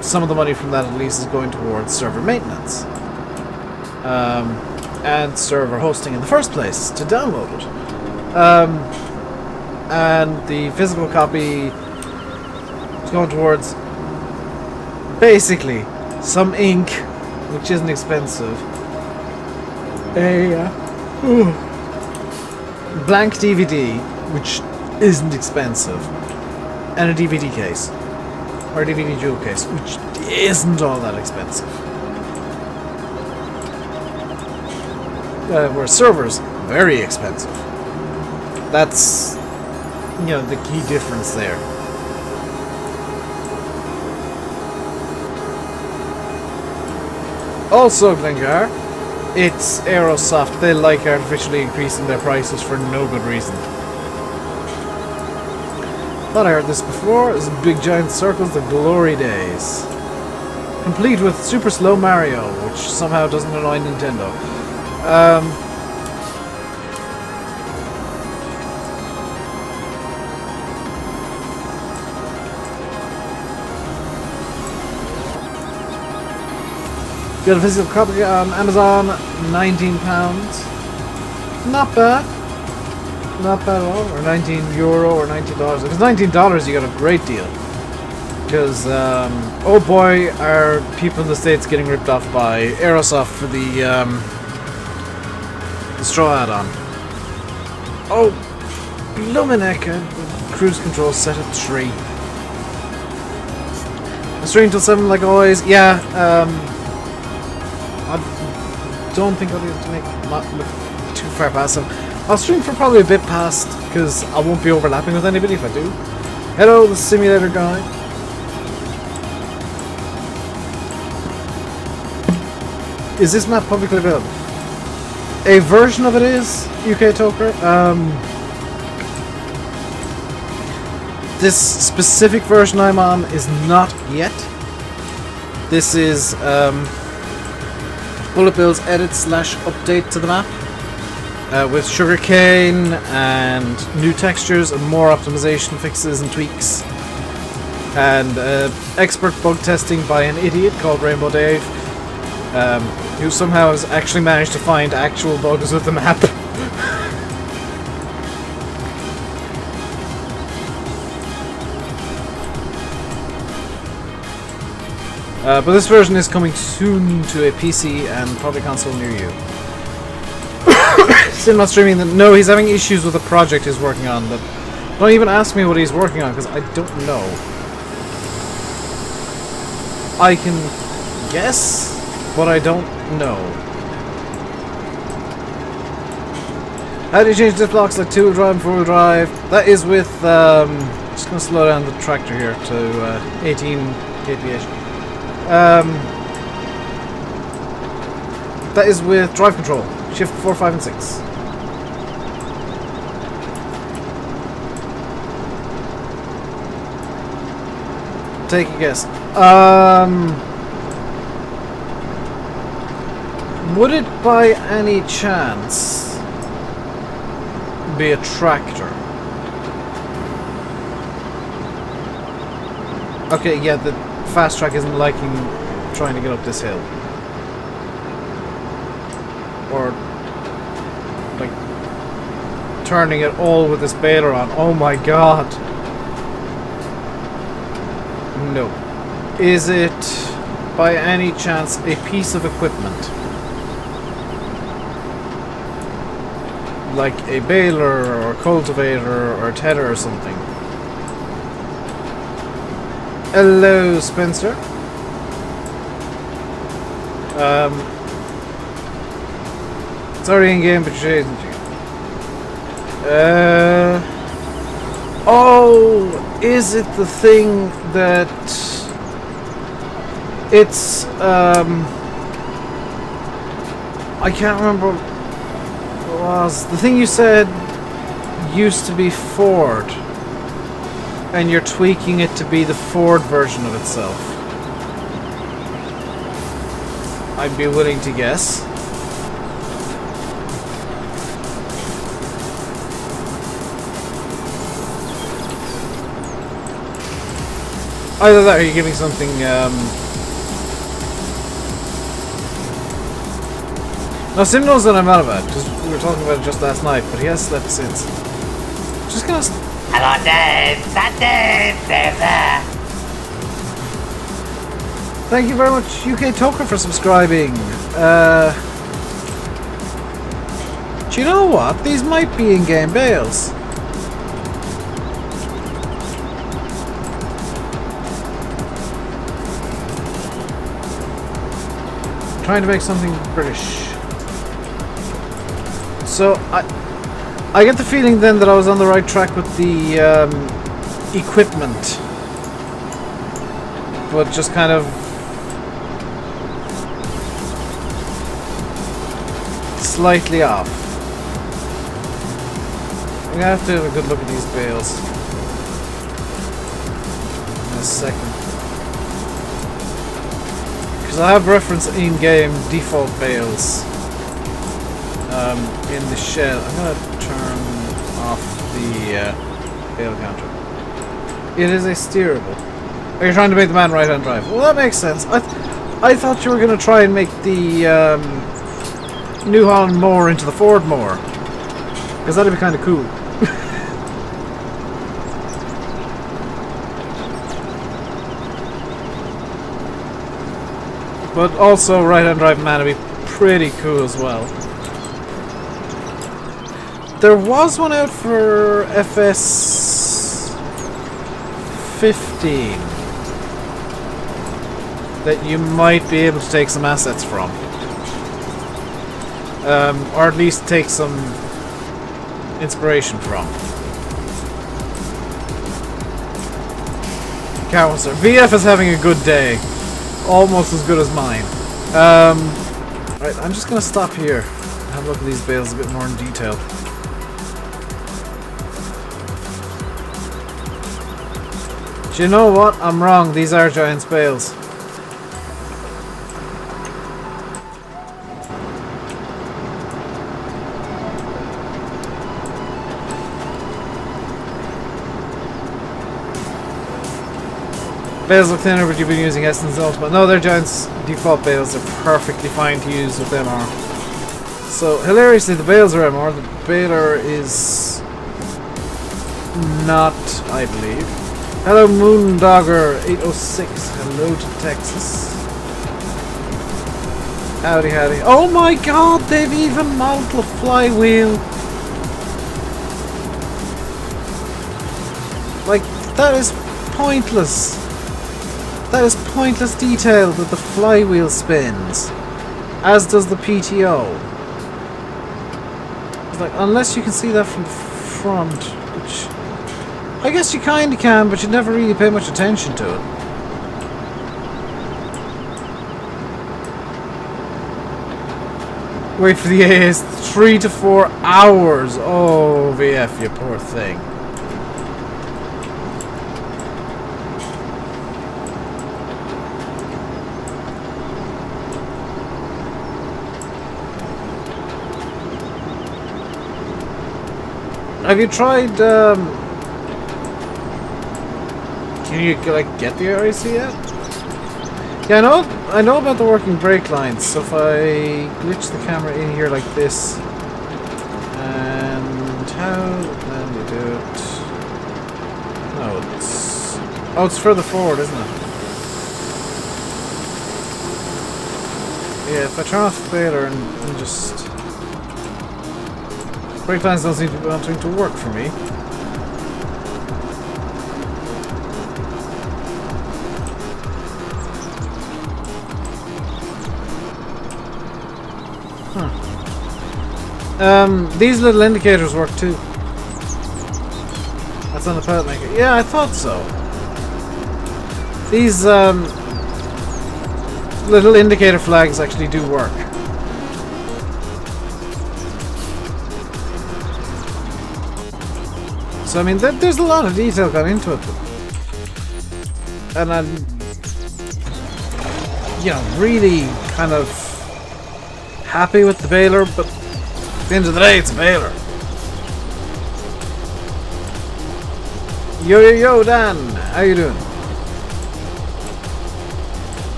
some of the money from that at least is going towards server maintenance and server hosting in the first place to download it, and the physical copy is going towards basically some ink, which isn't expensive, a blank DVD, which isn't expensive, and a DVD case, or a DVD jewel case, which isn't all that expensive. Where servers, very expensive. That's, you know, the key difference there. Also, Glengar, it's Aerosoft. They like artificially increasing their prices for no good reason. Thought I heard this before. It's Big Giant Circles, the Glory Days. Complete with Super Slow Mario, which somehow doesn't annoy Nintendo. Got a physical copy on Amazon, £19. Not bad. Not bad at all. Or €19 or $19. If it's $19, you got a great deal. Because, oh boy, are people in the States getting ripped off by Aerosoft for the straw add-on. Oh, Lumineca, cruise control set at 3. I'm streaming till 7 like always. Yeah, I don't think I'll be able to make too far past 7. I'll stream for probably a bit past, because I won't be overlapping with anybody if I do. Hello, the simulator guy. Is this map publicly available? A version of it is, UK Toker. This specific version I'm on is not yet. This is Bullet Bill's edit / update to the map. With sugarcane and new textures and more optimization fixes and tweaks. And expert bug testing by an idiot called RainbowDave. Who somehow has actually managed to find actual bugs with the map. But this version is coming soon to a PC and probably console near you. Still not streaming them. No, he's having issues with a project he's working on. But don't even ask me what he's working on, because I don't know. I can guess, but I don't know. How do you change diff blocks like 2-wheel drive and 4-wheel drive? That is with, just gonna slow down the tractor here to 18 kph. That is with drive control. Shift 4, 5 and 6. Take a guess. Would it by any chance be a tractor? Okay, yeah, the fast track isn't liking trying to get up this hill. Or, like, turning it all with this baler on. Oh my god. No. Is it by any chance a piece of equipment? Like a baler or a cultivator or a tedder or something? Hello, Spencer. It's already in game, but you're changing. Oh, is it the thing that it's I can't remember what it was. The thing you said used to be Ford, and you're tweaking it to be the Ford version of itself. I'd be willing to guess. Either that or you're giving something, No, Sim knows that I'm out of it, because we were talking about it just last night, but he has slept since. Just gonna... Hello, Dave! That Dave there! Thank you very much, UK Toker, for subscribing. Do you know what? These might be in-game bales. Trying to make something British. So I get the feeling then that I was on the right track with the equipment, but just kind of slightly off. I'm gonna have to have a good look at these bales in a second. I have reference in-game default bales in the shell. I'm going to turn off the bale counter. It is a steerable. Are you trying to make the man right-hand drive? Well, that makes sense. I I thought you were going to try and make the New Holland mower into the Ford mower. Because that'd be kind of cool. But also right-hand drive man would be pretty cool as well. There was one out for FS 15 that you might be able to take some assets from. Or at least take some inspiration from. Counselor. VF is having a good day. Almost as good as mine. Right, I'm just gonna stop here and have a look at these bales a bit more in detail. Do you know what? I'm wrong. These are Giant's bales. Bales look thinner, but you've been using Essence Ultimate. No, they're Giant's default bales. They're perfectly fine to use with MR. So, hilariously, the bales are MR. The baler is not, I believe. Hello, Moondogger806. Hello to Texas. Howdy, howdy. Oh my god, they've even modeled the flywheel. Like, that is pointless. That is pointless detail that the flywheel spins, as does the PTO. It's like, unless you can see that from the front, which I guess you kinda can, but you never really pay much attention to it. Wait for the AAS 3 to 4 hours. Oh, VF, you poor thing. Have you tried, can you, like, get the RAC yet? Yeah, I know about the working brake lines, so if I glitch the camera in here like this, and how then you do it? No, it's further forward, isn't it? Yeah, if I turn off the baler and just... Brake lines don't seem to be wanting to work for me. These little indicators work too. That's on the pallet maker. Yeah, I thought so. These little indicator flags actually do work. So I mean, there's a lot of detail gone into it, and I'm, you know, really kind of happy with the baler, but at the end of the day, it's a baler. Yo yo yo, Dan, how you doing?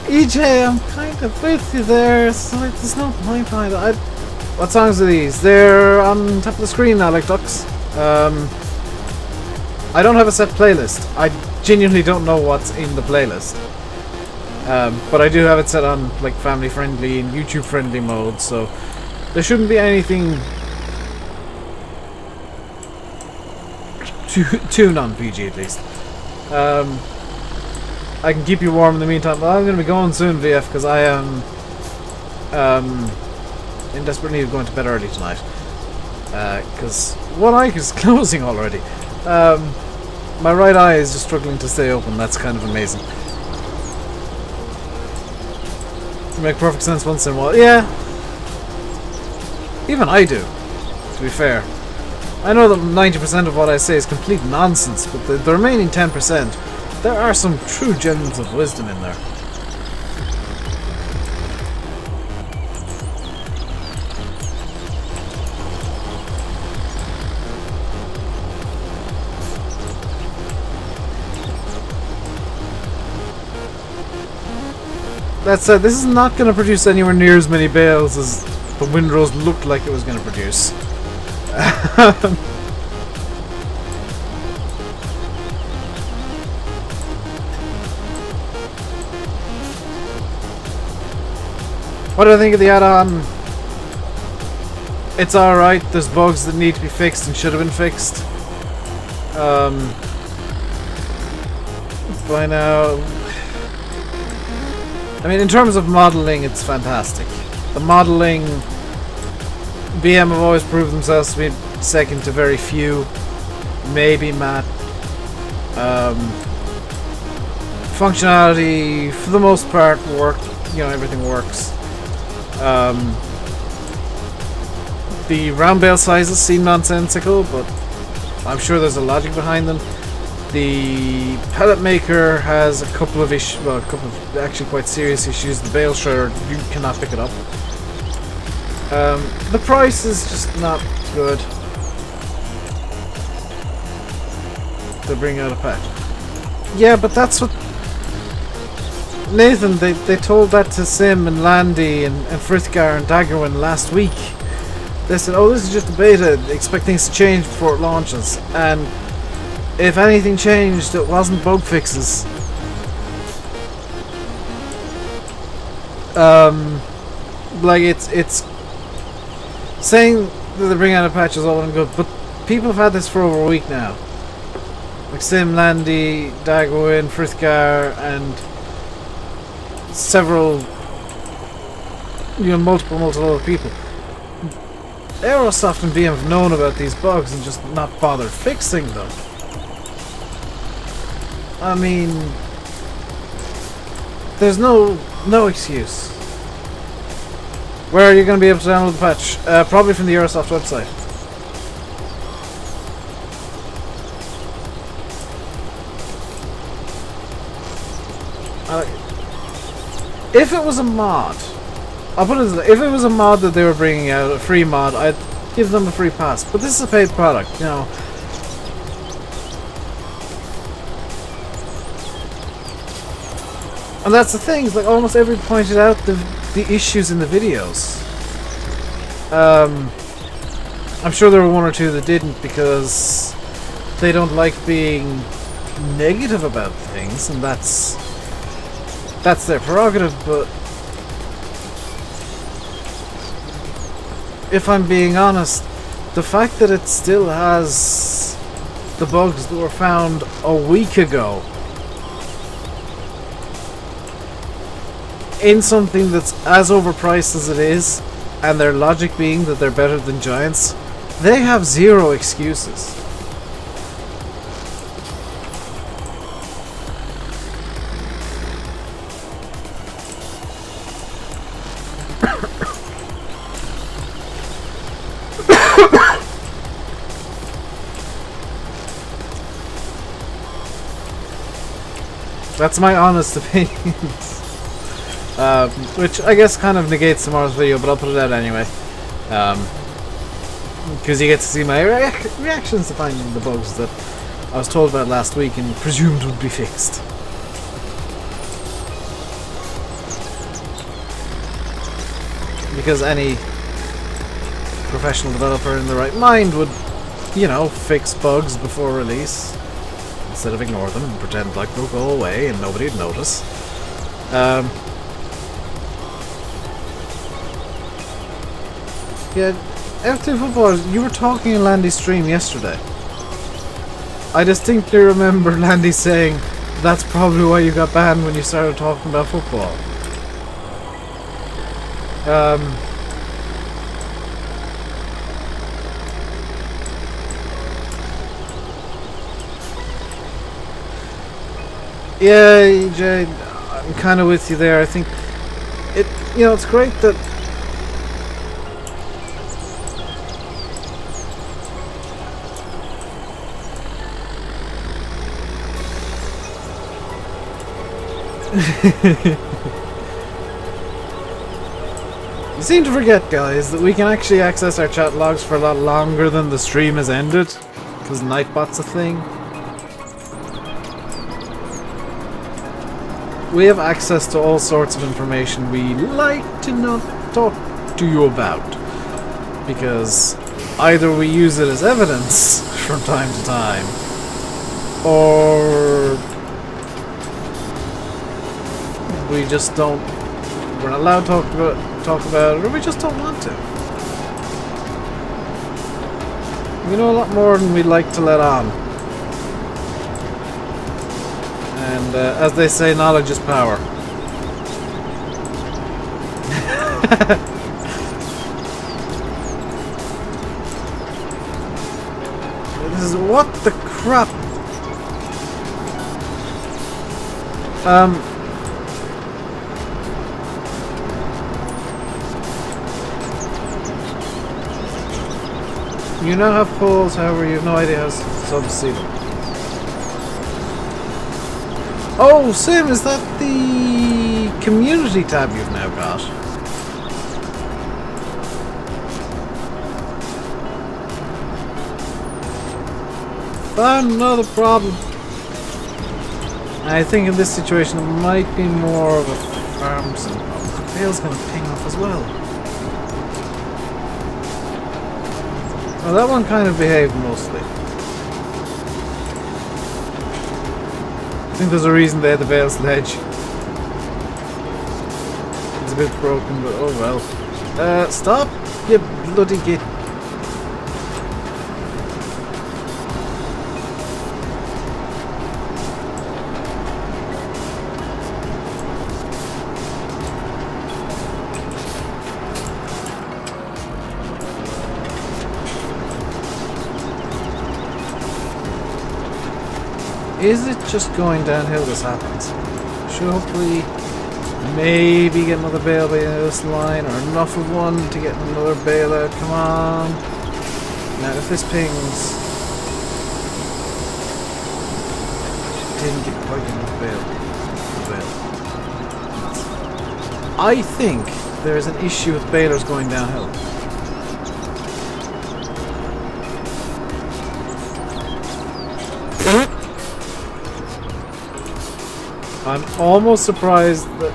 EJ, I'm kind of with you there. So there's no point behind it. What songs are these? They're on top of the screen now, like ducks. I don't have a set playlist. I genuinely don't know what's in the playlist. But I do have it set on like family friendly and YouTube friendly mode, so there shouldn't be anything too non-PG at least. I can keep you warm in the meantime, but I'm going to be going soon, VF, because I am in desperate need of going to bed early tonight. Because one eye is closing already. My right eye is just struggling to stay open. That's kind of amazing. Make perfect sense once in a while. Yeah. Even I do, to be fair. I know that 90% of what I say is complete nonsense, but the remaining 10%, there are some true gems of wisdom in there. That said, this is not going to produce anywhere near as many bales as the Windrose looked like it was going to produce. What do I think of the add-on? It's alright, there's bugs that need to be fixed and should have been fixed. By now... I mean, in terms of modelling, it's fantastic. The modelling... BM have always proved themselves to be second to very few. Maybe Matt. Functionality, for the most part, worked. You know, everything works. The round bale sizes seem nonsensical, but I'm sure there's a logic behind them. The pellet maker has a couple of issues, well, a couple of actually quite serious issues. The bale shredder, you cannot pick it up. The price is just not good. They bring out a patch. Yeah, but that's what... Nathan, they told that to Sim and Landy and Frithgar and Daggerwin last week. They said, oh, this is just a beta, expect things to change before it launches. And if anything changed, it wasn't bug fixes. Like, it's saying that they bring out a patch is all well and good, but people have had this for over a week now. Like Sim, Landy, Daggerwin, Frithgar, and several, you know, multiple other people. Aerosoft and BM have known about these bugs and just not bothered fixing them. I mean, there's no excuse. Where are you going to be able to download the patch? Probably from the Aerosoft website. If it was a mod, I'll put it this way, if it was a mod that they were bringing out, a free mod, I'd give them a free pass. But this is a paid product, you know. And that's the thing, like almost everybody pointed out the issues in the videos. I'm sure there were one or two that didn't because they don't like being negative about things, and that's their prerogative, but if I'm being honest, the fact that it still has the bugs that were found a week ago in something that's as overpriced as it is, and their logic being that they're better than Giants, they have zero excuses. That's my honest opinions. Which I guess kind of negates tomorrow's video, but I'll put it out anyway. Because you get to see my reactions to finding the bugs that I was told about last week and presumed would be fixed. Because any professional developer in the right mind would, you know, fix bugs before release instead of ignore them and pretend like they'll go away and nobody'd notice. Yeah, F2 Footballers, you were talking in Landy's stream yesterday. I distinctly remember Landy saying that's probably why you got banned when you started talking about football. Yeah, EJ, I'm kind of with you there. I think it, you know, it's great that you seem to forget, guys, that we can actually access our chat logs for a lot longer than the stream has ended, because Nightbot's a thing. we have access to all sorts of information we like to not talk to you about. Because either we use it as evidence from time to time, or we just don't, we're not allowed to talk about it, or we just don't want to. We know a lot more than we'd like to let on. And as they say, knowledge is power. This is what the crap. You now have poles, however, you have no idea how to see them. Oh, Sim, is that the community tab you've now got? Another problem. I think in this situation it might be more of a farm sim problem. The bale's gonna ping off as well. Well, that one kind of behaved mostly. I think there's a reason they had the bale sledge. It's a bit broken, but oh well. Stop, you bloody git. Is it just going downhill this happens? Should hopefully maybe get another bale by the end of this line, or enough of one to get another bale out. Come on. Now if this pings, didn't get quite enough bale. I think there is an issue with balers going downhill. I'm almost surprised that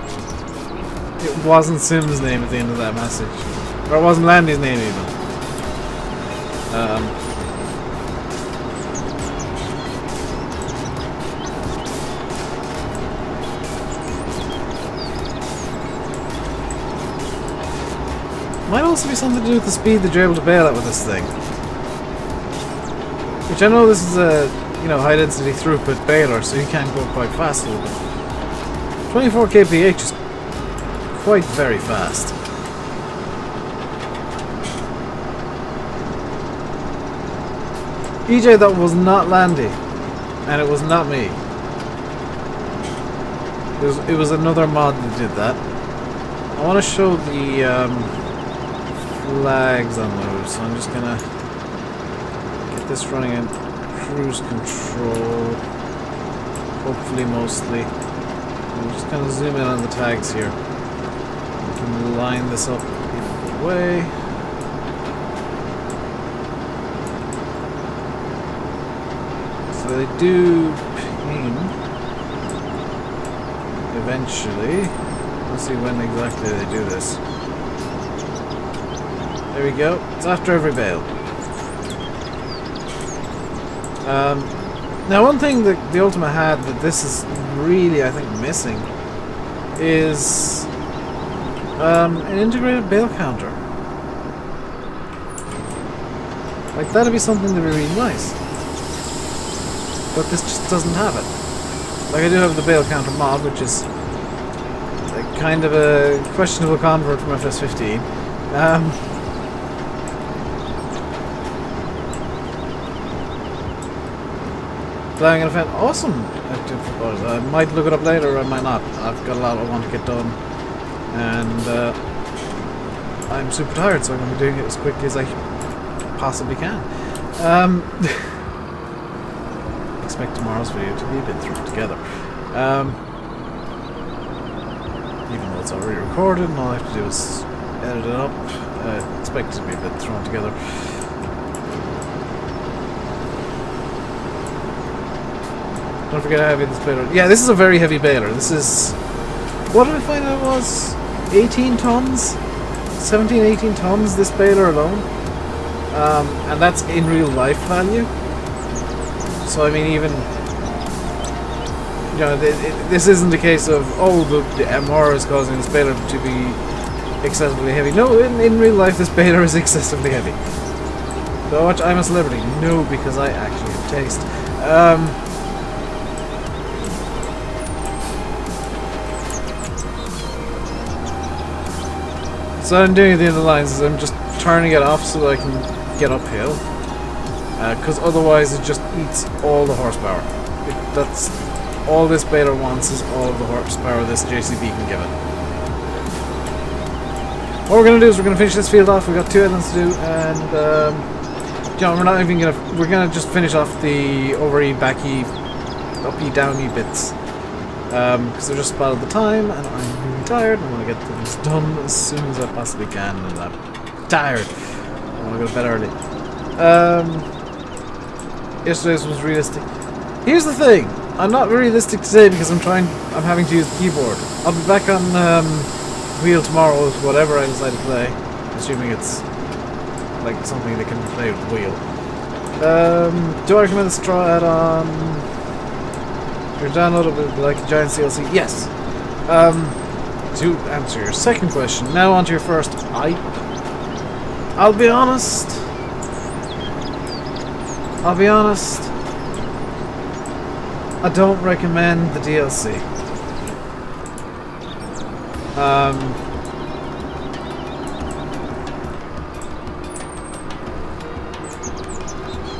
it wasn't Sim's name at the end of that message. Or it wasn't Landy's name even. Might also be something to do with the speed that you're able to bail at with this thing. Which I know this is a, you know, high density throughput bailer, so you can go quite fast a little bit. 24 kph is quite very fast. EJ, that was not Landy, and it was not me. It was another mod that did that. I want to show the flags on those, so I'm just gonna get this running in cruise control, hopefully mostly. I'm just gonna zoom in on the tags here. We can line this up either way. So they do ping eventually. Let's see when exactly they do this. There we go. It's after every bale. Now one thing that the Ultima had that this is really, I think, missing is an integrated bale counter. Like, that'd be something that'd be really nice. But this just doesn't have it. Like, I do have the bale counter mod, which is kind of a questionable convert from FS15. Flying an event, awesome! Active footballers. I might look it up later, or I might not. I've got a lot I want to get done, and I'm super tired, so I'm going to be doing it as quickly as I possibly can. Expect tomorrow's video to be a bit thrown together. Even though it's already recorded, and all I have to do is edit it up. Expect it to be a bit thrown together. Don't forget how heavy this baler is. Yeah, this is a very heavy baler. This is What did I find out it was? 18 tons? 17, 18 tons, this baler alone. And that's in real life value. So I mean, even, you know, this isn't a case of, oh, the MR is causing this baler to be excessively heavy. No, in real life this baler is excessively heavy. Do I watch I'm a Celebrity? No, because I actually have taste. So what I'm doing at the end of the lines is I'm just turning it off so that I can get uphill. Because otherwise it just eats all the horsepower. That's all this baler wants, is all of the horsepower this JCB can give it. What we're going to do is we're going to finish this field off. We've got 2 islands to do, and you know, we're not even going to... We're going to just finish off the overy, backy, uppy, downy bits. Because they're just about the time, and I'm really tired, and I want to get things done as soon as I possibly can, and I'm tired. I want to go to bed early. Yesterday's was realistic. Here's the thing, I'm not realistic today because I'm having to use the keyboard. I'll be back on wheel tomorrow with whatever I decide to play, assuming it's like something that can play with the wheel. Do I recommend the straw add-on? Your download will be like a giant CLC. Yes. To answer your second question, now on to your first. I'll be honest. I don't recommend the DLC.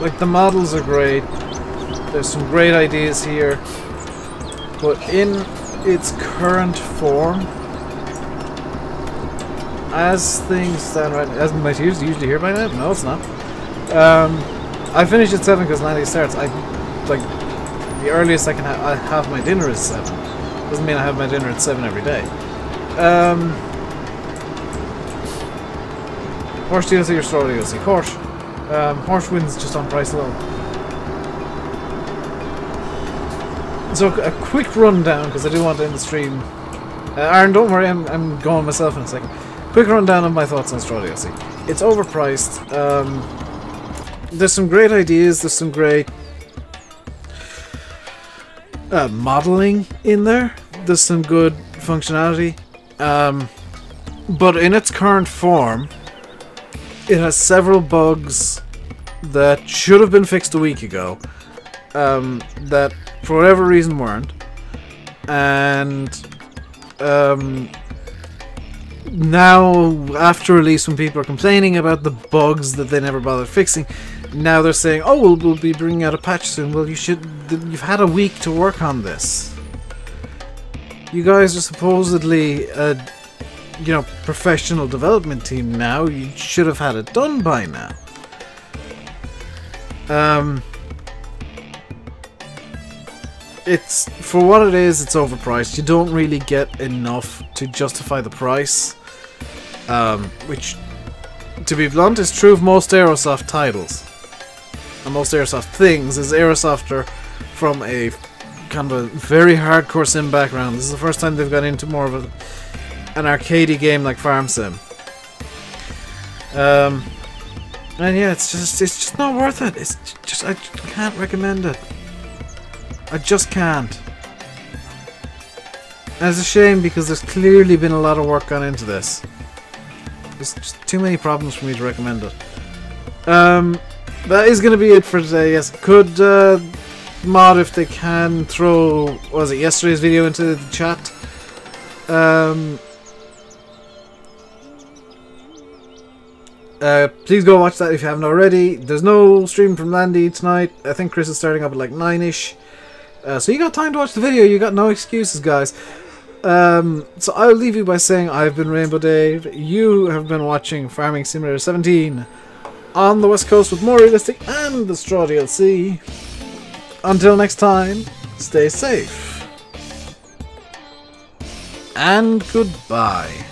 Like, the models are great. There's some great ideas here. But in its current form, as things stand right, as my tears usually here by now? No, it's not. I finished at 7 because 90 starts. Like, the earliest I can have my dinner is 7. Doesn't mean I have my dinner at 7 every day. Horse DLC or Straw DLC? Horse. Horse wins just on price alone. So a quick rundown, because I do want to end the stream. Aaron, don't worry, I'm going myself in a second. Quick rundown of my thoughts on Straw DLC. It's overpriced. There's some great ideas. There's some great modeling in there. There's some good functionality. But in its current form, it has several bugs that should have been fixed a week ago. That for whatever reason weren't. And now, after release, when people are complaining about the bugs that they never bothered fixing, now they're saying, oh, we'll be bringing out a patch soon. Well, you've had a week to work on this. You guys are supposedly a, you know, professional development team now. You should have had it done by now. It's, for what it is, it's overpriced. You don't really get enough to justify the price. Which, to be blunt, is true of most Aerosoft titles. And most Aerosoft things, is Aerosoft are from a kind of a very hardcore sim background. This is the first time they've got into more of an arcadey game like Farm Sim. And yeah, it's just not worth it. It's just, I can't recommend it. I just can't. And it's a shame because there's clearly been a lot of work gone into this. There's just too many problems for me to recommend it. That is going to be it for today. Yes, could mod, if they can, throw, what was it, yesterday's video into the chat. Please go watch that if you haven't already. There's no stream from Landy tonight. I think Chris is starting up at like 9ish. So you got time to watch the video. You got no excuses, guys. So I'll leave you by saying I've been RainbowDave. You have been watching Farming Simulator 17 on the West Coast with more realistic and the Straw DLC. Until next time, stay safe. And goodbye.